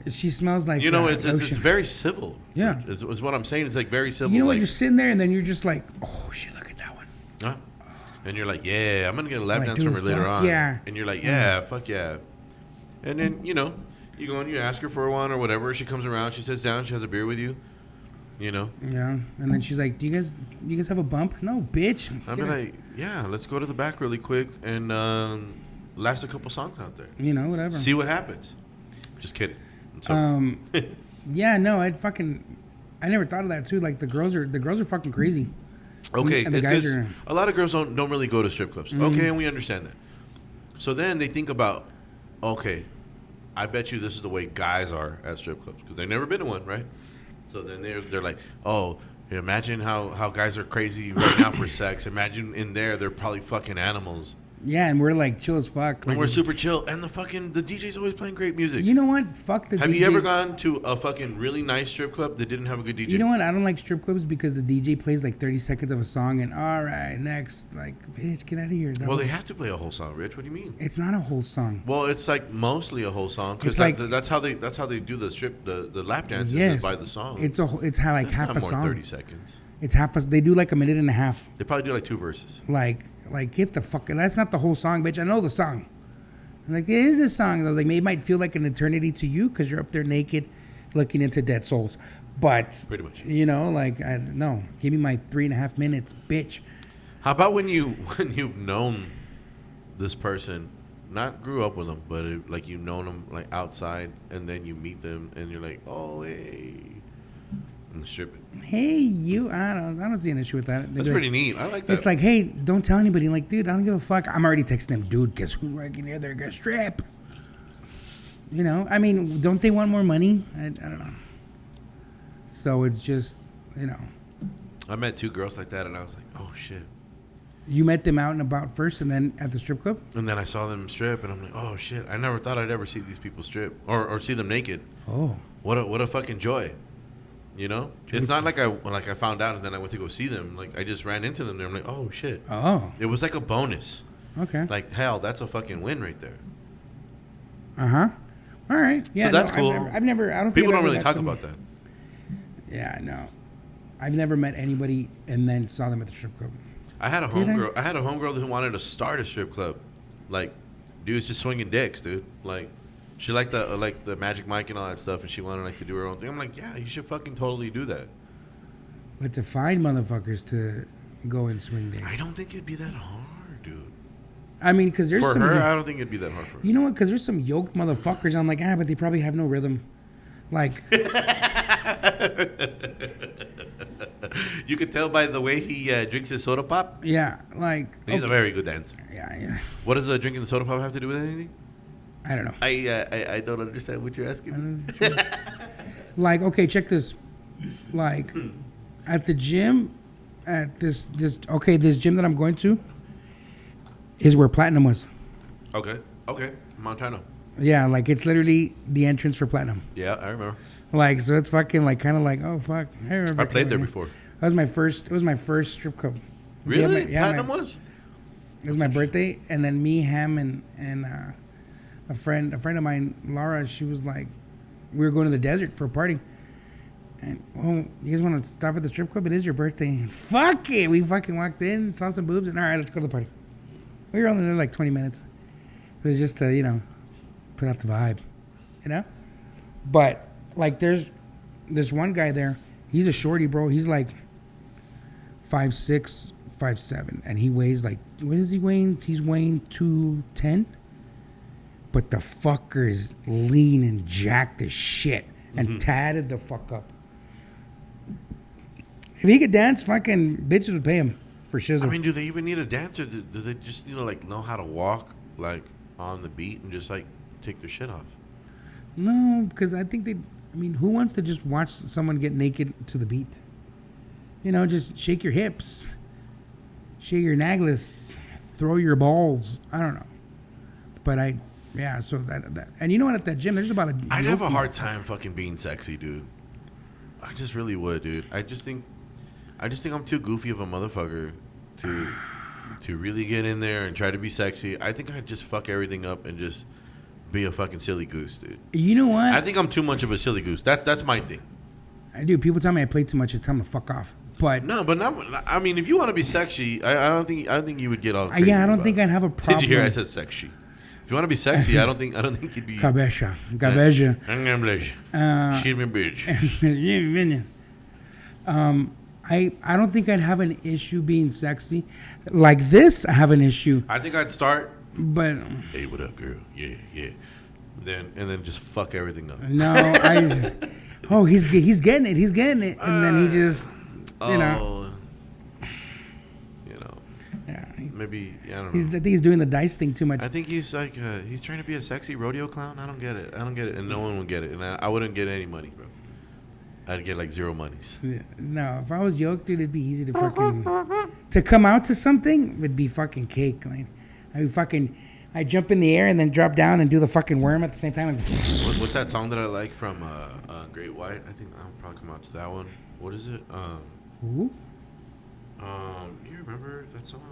She smells like it's very civil. Yeah, is what I'm saying. It's like very civil. You know what? Like, You're sitting there, and then you're just like, oh shit, look at that one. Huh? And you're like, yeah, I'm gonna get a lap dance dude, from her later on. Yeah. And you're like, yeah, fuck yeah. And then you go and you ask her for one or whatever. She comes around, she sits down, she has a beer with you. Yeah. And then she's like, do you guys have a bump? No, bitch. I'd be like, yeah, let's go to the back really quick and last a couple songs out there. Whatever. See what happens. Just kidding. Yeah, no, I never thought of that too. Like the girls are fucking crazy. Okay, and the guys are. A lot of girls don't really go to strip clubs. Mm-hmm. Okay, and we understand that. So then they think about, okay, I bet you this is the way guys are at strip clubs because they've never been to one, right? So then they're like, oh, imagine how guys are crazy right now for sex. Imagine in there they're probably fucking animals. Yeah, and we're like chill as fuck. And we're super chill. And the DJ's always playing great music. You know what? Fuck the DJs. Have you ever gone to a fucking really nice strip club that didn't have a good DJ? You know what? I don't like strip clubs because the DJ plays like 30 seconds of a song and all right, next. Like, bitch, get out of here. They have to play a whole song, Rich. What do you mean? It's not a whole song. Well, it's like mostly a whole song because that's how they do the lap dances is by the song. It's how like half a song. 30 seconds. It's half. They do like a minute and a half. They probably do like 2 verses. Like get the fuck. That's not the whole song, bitch. I know the song. I'm like, it is this song. I was like, maybe it might feel like an eternity to you because you're up there naked, looking into dead souls. But pretty much, no. Give me my 3.5 minutes, bitch. How about when you've known this person, not grew up with them, but you've known them like outside, and then you meet them, and you're like, oh hey. And strip it. Hey, you! I don't see an issue with that. That's pretty neat. I like that. It's like, hey, don't tell anybody. Like, dude, I don't give a fuck. I'm already texting them, dude. Guess who's working here? They're gonna strip. I mean, don't they want more money? I don't know. So it's just, I met 2 girls like that, and I was like, oh shit. You met them out and about first, and then at the strip club. And then I saw them strip, and I'm like, oh shit! I never thought I'd ever see these people strip or see them naked. Oh, what a fucking joy. It's not like I found out and then I went to go see them. Like I just ran into them there. I'm like, oh shit. Oh. It was like a bonus. Okay. Like hell, that's a fucking win right there. All right. Yeah. So that's cool. I've never. I don't. People don't really talk about that. Yeah, no. I've never met anybody and then saw them at the strip club. I had a homegirl who wanted to start a strip club. Like, dudes just swinging dicks, dude. Like. She liked the Magic Mike and all that stuff, and she wanted to do her own thing. I'm like, yeah, you should fucking totally do that. But to find motherfuckers to go and swing dicks, I don't think it'd be that hard, dude. I mean, because there's for her, I don't think it'd be that hard for her. You know what? Because there's some yoked motherfuckers. I'm like, but they probably have no rhythm. Like, you could tell by the way he drinks his soda pop. Yeah, like he's a very good dancer. Yeah. What does drinking the soda pop have to do with anything? I don't know. I don't understand what you're asking me. Like, okay, check this. Like, at the gym, at this gym that I'm going to is where Platinum was. Okay, Montana. Yeah, like it's literally the entrance for Platinum. Yeah, I remember. Like, so it's fucking like kind of like, oh fuck. I played there before. That was my first. It was my first strip club. Really? Platinum was. It was my birthday, and then me, Ham, and a friend of mine, Laura. She was like, we were going to the desert for a party, and you guys want to stop at the strip club? It is your birthday. Fuck it. We fucking walked in, saw some boobs, and all right, let's go to the party. We were only there like 20 minutes. It was just to put out the vibe, But like, there's one guy there. He's a shorty, bro. He's like 5'6", 5'7", and he weighs like, what is he weighing? He's weighing 210. But the fucker is lean and jacked as shit and tatted the fuck up. If he could dance, fucking bitches would pay him for shizzle. I mean, do they even need a dancer? Do they just know how to walk like on the beat and just like take their shit off? No, because I think who wants to just watch someone get naked to the beat? Just shake your hips, shake your nagless, throw your balls. I don't know. But yeah, so that and you know what? At that gym, there's about a. I'd have a hard time fucking being sexy, dude. I just really would, dude. I just think I'm too goofy of a motherfucker to really get in there and try to be sexy. I think I'd just fuck everything up and just be a fucking silly goose, dude. You know what? I think I'm too much of a silly goose. That's my thing. I do. People tell me I play too much. I tell them to fuck off. But no, but not, I mean, if you want to be sexy, I don't think you would get all. Yeah, I don't think I'd have a problem. Did you hear? I said sexy. If you want to be sexy, I don't think you'd be. Cabeja. I don't think I'd have an issue being sexy. Like this, I have an issue. I think I'd start. But hey, what up, girl? Yeah. Then just fuck everything up. No, he's getting it. He's getting it, and then he just, you know. Yeah. Maybe I don't know. I think he's doing the dice thing too much. I think he's like he's trying to be a sexy rodeo clown. I don't get it, and no one would get it, and I wouldn't get any money, bro. I'd get like zero monies. No, if I was yoked, dude, it'd be easy to fucking to come out to something. Would be fucking cake. Like I jump in the air and then drop down and do the fucking worm at the same time. What's that song that I like from Great White? I think I'll probably come out to that one. What is it? Who? You remember that song?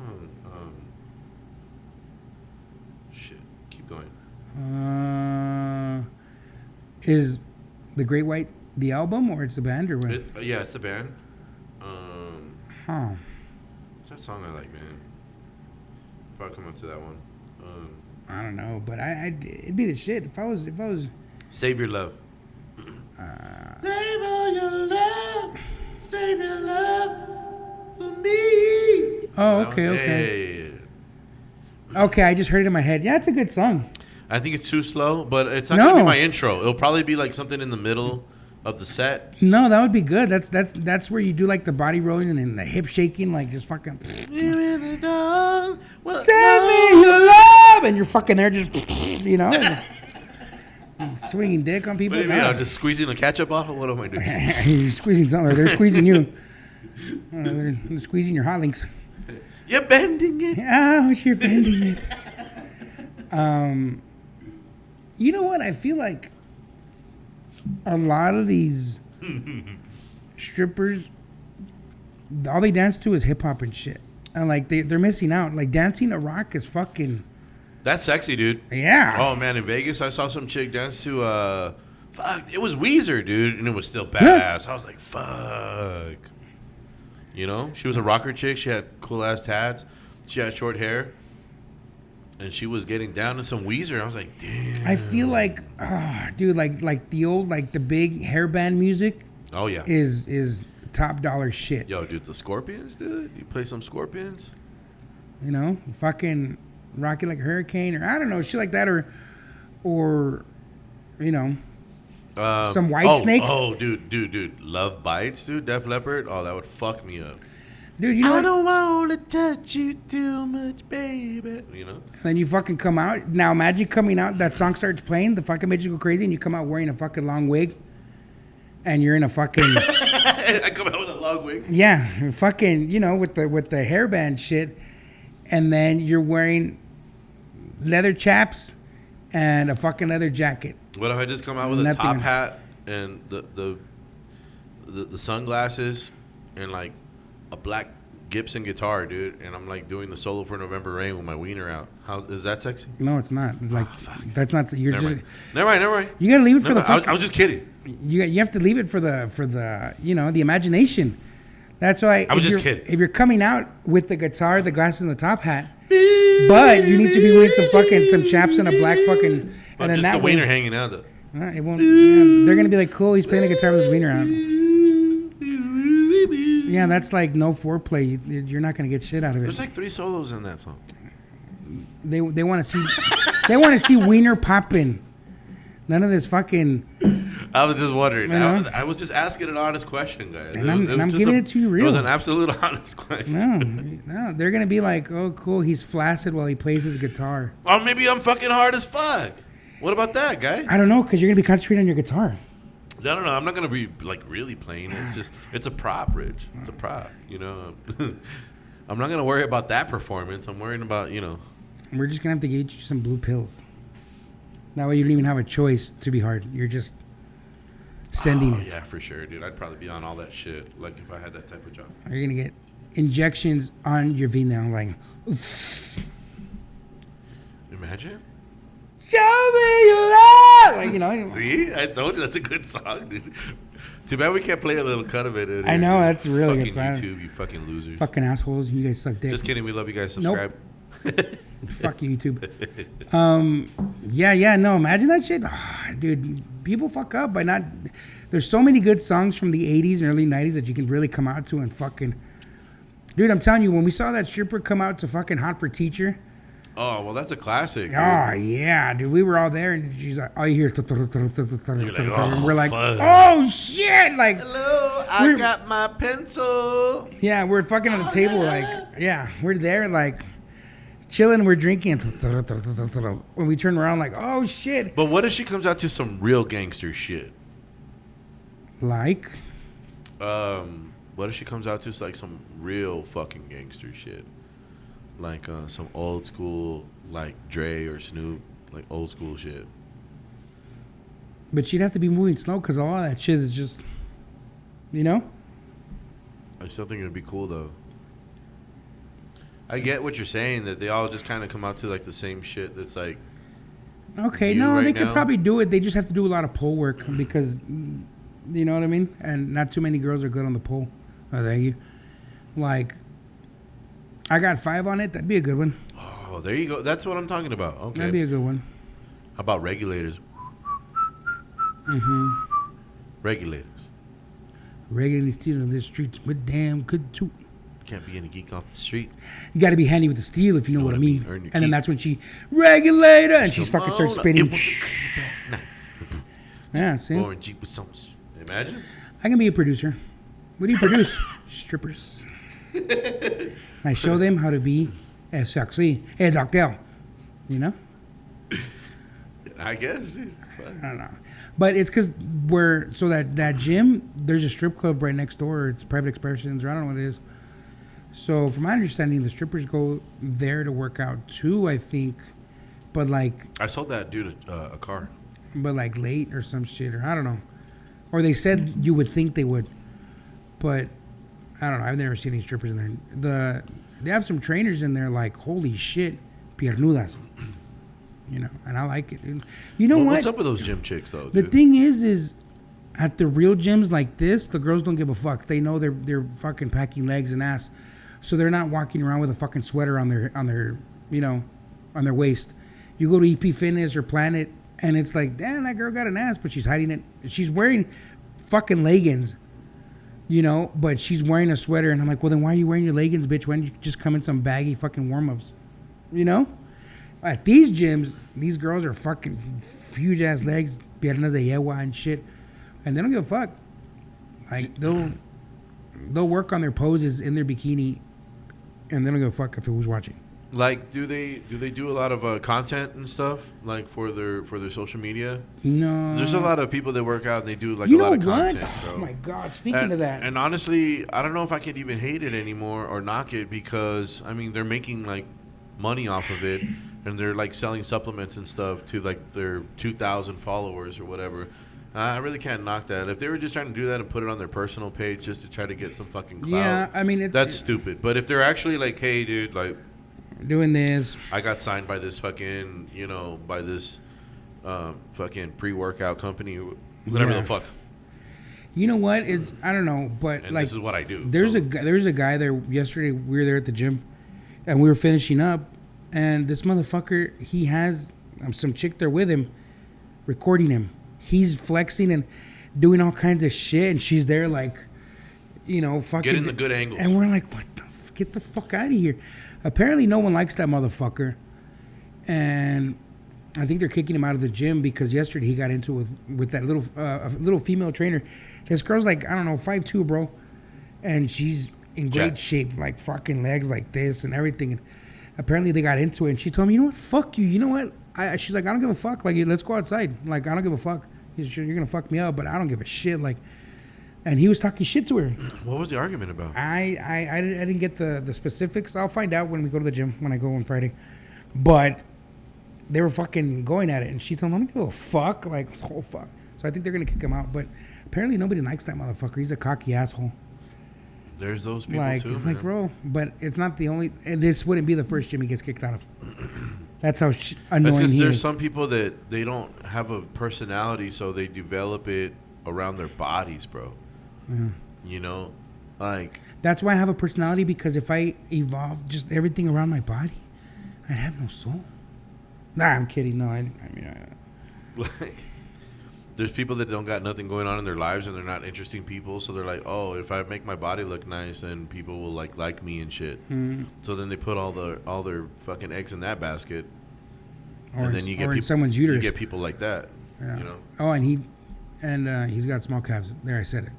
Shit, keep going. Is the Great White the album or it's the band or what? Yeah, it's the band. What's that song I like, man? Probably come up to that one. I don't know, but it'd be the shit if I was. Save Your Love. Save all your love. Save your love for me. Oh, okay. Okay, I just heard it in my head. Yeah, it's a good song. I think it's too slow, but it's not gonna be my intro. It'll probably be like something in the middle of the set. No, that would be good. That's where you do like the body rolling and the hip shaking, like just fucking. You're in the dark. Well, save me your love, and you're fucking there, just swinging dick on people. What do you mean? I'm just squeezing a ketchup bottle. What am I doing? You're squeezing something. They're squeezing you. They're squeezing your hot links. You're bending it. Oh, you're bending it. You know what? I feel like a lot of these strippers, all they dance to is hip hop and shit, and like they're missing out. Like dancing to rock is fucking. That's sexy, dude. Yeah. Oh man, in Vegas, I saw some chick dance to it was Weezer, dude, and it was still badass. I was like, fuck. You know, she was a rocker chick. She had cool ass tats. She had short hair, and she was getting down to some Weezer. I was like, damn. I feel like, dude, like the old, like the big hairband music. Oh yeah. Is top dollar shit. Yo, dude, the Scorpions, dude. You play some Scorpions. You know, fucking Rock It Like a Hurricane, or I don't know, shit like that, or you know, some White Snake. Oh, dude, Love Bites, dude. Def Leppard. Oh, that would fuck me up. Dude, you know I don't want to touch you too much, baby. You know. And then you fucking come out. Now imagine coming out. That song starts playing. The fucking makes you go crazy, and you come out wearing a fucking long wig, and you're in a fucking. I come out with a long wig. Yeah, fucking. You know, with the hairband shit, and then you're wearing leather chaps and a fucking leather jacket. What if I just come out with a top hat and the sunglasses and like a black Gibson guitar, dude, and I'm like doing the solo for November Rain with my wiener out? How is that sexy? No, it's not. Like that's not. You're never just. Mind. Never mind. You gotta leave it for the. I was just kidding. You have to leave it for the the imagination. That's why. I was just kidding. If you're coming out with the guitar, the glasses, and the top hat, but you need to be wearing some chaps and a black fucking. And then just the wiener hanging out though. It won't. Yeah, they're gonna be like, cool. He's playing the guitar with his wiener out. Yeah, that's like no foreplay. You're not gonna get shit out of it. There's like 3 solos in that song. They want to see. They want to see wiener popping. None of this fucking. I was just wondering. I was just asking an honest question, guys. And I'm giving it to you real. It was an absolute honest question. No, they're gonna be like, oh, cool. He's flaccid while he plays his guitar. Or maybe I'm fucking hard as fuck. What about that, guy? I don't know, because you're going to be concentrating on your guitar. No. I'm not going to be, like, really playing. It's a prop, Rich. It's a prop, you know. I'm not going to worry about that performance. I'm worrying about, you know. We're just going to have to get you some blue pills. That way you don't even have a choice to be hard. You're just sending it. Yeah, for sure, dude. I'd probably be on all that shit, like, if I had that type of job. You're going to get injections on your V now, like. Imagine. Show me your love. Like, you know. See, I told you that's a good song, dude. Too bad we can't play a little cut of it. I know, that's a really good song. YouTube, you fucking losers. Fucking assholes. You guys suck dick. Just kidding. We love you guys. Subscribe. Nope. Fuck you, YouTube. Yeah. No, imagine that shit. Oh, dude, people fuck up by not... There's so many good songs from the 80s and early 90s that you can really come out to and fucking... Dude, I'm telling you, when we saw that stripper come out to fucking Hot for Teacher... Oh, well, that's a classic. Dude. Oh, yeah, dude. We were all there, and she's like, all you hear... And we're like, fuck. oh, shit! Like, hello, I got my pencil. Yeah, we're fucking on the table, like... Yeah, we're there, like... Chilling, we're drinking. When we turn around, like, oh, shit. But what if she comes out to some real gangster shit? Like? What if she comes out to like some real fucking gangster shit? Like some old school, like Dre or Snoop, like old school shit. But she'd have to be moving slow because all that shit is just, you know? I still think it'd be cool though. I get what you're saying, that they all just kind of come out to like the same shit that's like... Okay, no, they could probably do it. They just have to do a lot of pole work because, you know what I mean? And not too many girls are good on the pole. Oh, thank you. Like, I got 5 on it. That'd be a good one. Oh, there you go. That's what I'm talking about. Okay. That'd be a good one. How about regulators? Mm-hmm. Regulators. Regulating steel in the streets with damn good too. Can't be any geek off the street. You got to be handy with the steel if you know what I mean. And keep. Then that's when she regulator and she's fucking starts spinning. Yeah, see. Or Jeep with some. Imagine. I can be a producer. What do you produce? Strippers. I show them how to be a sexy, a doctor. You know. I guess. I don't know. But it's because that gym, there's a strip club right next door. It's Private Expressions, or I don't know what it is. So from my understanding, the strippers go there to work out too, I think. But like... I sold that dude a car. But like late or some shit, or I don't know. Or they said you would think they would. But I don't know. I've never seen any strippers in there. They have some trainers in there like, holy shit, piernudas. You know, and I like it. You know what? What's up with those gym chicks, though? The thing is at the real gyms like this, the girls don't give a fuck. They know they're fucking packing legs and ass, so they're not walking around with a fucking sweater on their you know, on their waist. You go to EP Fitness or Planet, and it's like, damn, that girl got an ass, but she's hiding it. She's wearing fucking leggings, you know, but she's wearing a sweater, and I'm like, well, then why are you wearing your leggings, bitch? Why don't you just come in some baggy fucking warm-ups, you know? At these gyms, these girls are fucking huge ass legs, piernas de yegua and shit, and they don't give a fuck. Like they'll work on their poses in their bikini, and they don't give a fuck if it was watching. Like, do they do a lot of content and stuff like for their social media? No, there's a lot of people that work out and they do like a lot of content. Oh my god! Speaking of that, and honestly, I don't know if I can even hate it anymore or knock it because I mean they're making like money off of it. And they're like selling supplements and stuff to like their 2,000 followers or whatever. I really can't knock that. If they were just trying to do that and put it on their personal page just to try to get some fucking clout, yeah, I mean that's stupid. But if they're actually like, hey, dude, like doing this, I got signed by this fucking, by this fucking pre-workout company, whatever the fuck. You know what? I don't know, but and like this is what I do. There's a guy there yesterday. We were there at the gym, and we were finishing up. And this motherfucker, he has some chick there with him, recording him. He's flexing and doing all kinds of shit, and she's there like, fucking... Getting the good angles. And we're like, what the get the fuck out of here. Apparently no one likes that motherfucker. And I think they're kicking him out of the gym because yesterday he got into it with that little female trainer. This girl's like, I don't know, 5'2", bro. And she's in great shape, like fucking legs like this and everything. And apparently they got into it, and she told me, you know what, fuck you. You know what? She's like, I don't give a fuck. Like, let's go outside. Like, I don't give a fuck. You're going to fuck me up, but I don't give a shit. Like, and he was talking shit to her. What was the argument about? I didn't get the specifics. I'll find out when we go to the gym, when I go on Friday. But they were fucking going at it, and she told him, I don't give a fuck. Like, oh, fuck. So I think they're going to kick him out. But apparently nobody likes that motherfucker. He's a cocky asshole. There's those people like, too, it's man. like, bro, but it's not the only. This wouldn't be the first gym he gets kicked out of. That's how That's annoying because he there's is. some people that they don't have a personality, so they develop it around their bodies, bro. Yeah. You know, like That's why I have a personality, because if I evolved just everything around my body, I'd have no soul. Nah, I'm kidding. No, I mean, like there's people that don't got nothing going on in their lives and they're not interesting people, so they're like, oh, if I make my body look nice, then people will like me and shit. So then they put all their fucking eggs in that basket, or and then you get in people, someone's uterus. you get people like that. Yeah. You know. Oh, and he's got small calves. There, I said it.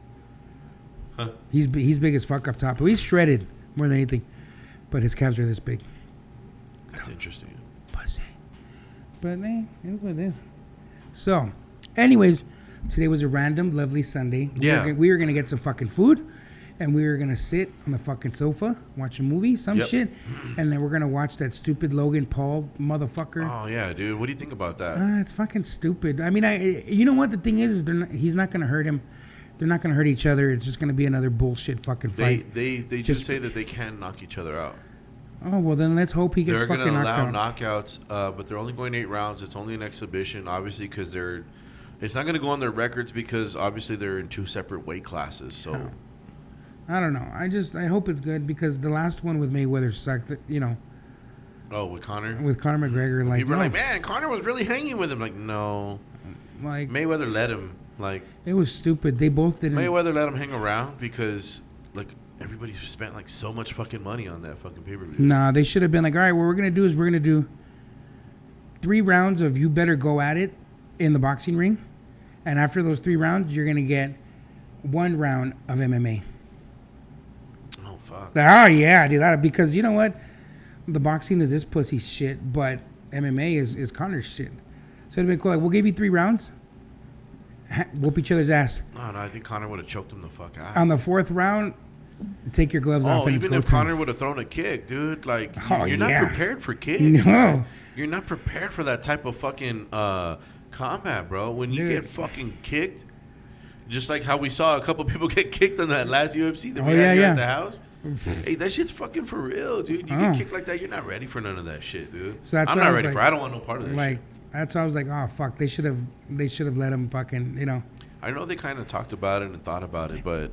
Huh. He's big as fuck up top. But he's shredded more than anything. But his calves are this big. That's interesting. Pussy. But man, that's what it is. So, anyways, today was a random, lovely Sunday. Yeah. We were gonna get some fucking food, and we were gonna sit on the fucking sofa, watch a movie, some shit, and then we're gonna watch that stupid Logan Paul motherfucker. Oh yeah, dude. What do you think about that? It's fucking stupid. I mean, you know what the thing is he's not gonna hurt him. They're not gonna hurt each other. It's just gonna be another bullshit fucking fight. They just say that they can knock each other out. Oh well, then let's hope he gets They're fucking going to knocked allow out. knockouts, but they're only going 8 rounds. It's only an exhibition, obviously, because it's not going to go on their records because obviously they're in 2 separate weight classes. So I don't know. I hope it's good, because the last one with Mayweather sucked. You know. Oh, with Conor? With Conor McGregor, like People are no, like, man, Conor was really hanging with him. Like, no. like Mayweather let him. Like, it was stupid. They both didn't. Mayweather let him hang around because, like, everybody's spent, like, so much fucking money on that fucking pay-per-view. Nah, they should have been like, all right, what we're gonna do is we're gonna do 3 rounds of you better go at it in the boxing ring, and after those 3 rounds, you're gonna get 1 round of MMA. Oh, fuck. Oh yeah, dude, that, because you know what, the boxing is this pussy shit, but MMA is Connor's shit. So it'd be cool. Like, we'll give you 3 rounds, whoop each other's ass. No, I think Conor would have choked him the fuck out. On the 4th round, take your gloves off and it's even go if time. Conor would have thrown a kick, dude, like, Oh, you're yeah. not prepared for kicks. No. Man. You're not prepared for that type of fucking combat, bro. When you Dude. get fucking kicked, just like how we saw a couple people get kicked on that last UFC that we Oh, had yeah, here yeah. at the house. Hey, that shit's fucking for real, dude. You get kicked like that, you're not ready for none of that shit, dude. So that's I'm what I not was ready like- for. I don't want no part of that Like, shit. that's why I was like, oh fuck, they should have let him fucking, you know. I know they kind of talked about it and thought about it, but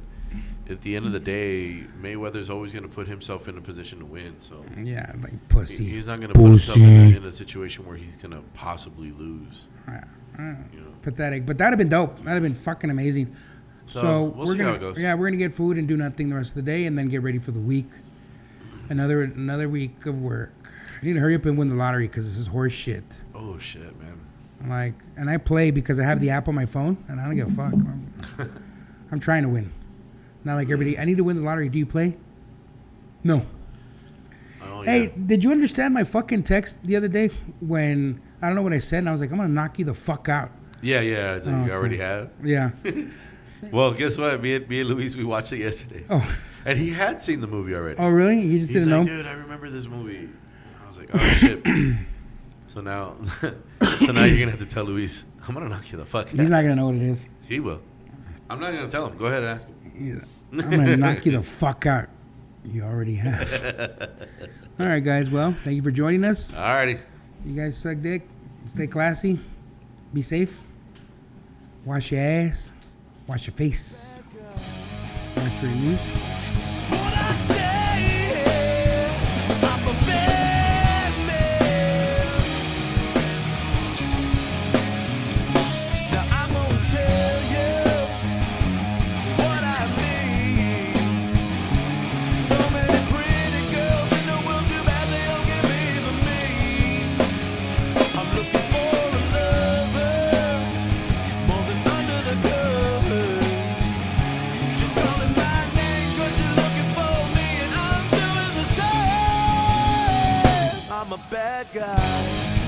at the end of the day, Mayweather's always going to put himself in a position to win. So Yeah, like pussy. he's not going to put himself in a situation where he's going to possibly lose. You know? Pathetic. But that'd have been dope. That'd have been fucking amazing. So we'll we're see gonna how it goes. Yeah, we're gonna get food and do nothing the rest of the day, and then get ready for the week. Another week of work. I need to hurry up and win the lottery because this is horse shit. Oh shit, man! Like, and I play because I have the app on my phone, and I don't give a fuck. I'm trying to win. Not like everybody. I need to win the lottery. Do you play? No. Oh, Hey, yeah. did you understand my fucking text the other day when I don't know what I said, and I was like, I'm gonna knock you the fuck out. Yeah. I think Oh, you okay. already have. Yeah. Well, guess what? Me and Luis, we watched it yesterday. Oh. And he had seen the movie already. Oh, really? You just He's didn't like, know? dude, I remember this movie. And I was like, oh shit. So now you're gonna have to tell Luis, I'm gonna knock you the fuck out. He's not gonna know what it is. He will. I'm not gonna tell him. Go ahead and ask him. I'm gonna knock you the fuck out. You already have. All right, guys. Well, thank you for joining us. Alrighty. You guys suck dick. Stay classy. Be safe. Wash your ass. Wash your face. Wash your news. What I say, I'm a bad man. Now I'm gonna tell you what I mean. So many pretty girls in the world, too bad they don't give even me. I'm looking for a lover, more than under the covers. She's calling my name 'cause she's looking for me, and I'm doing the same. I'm a bad guy.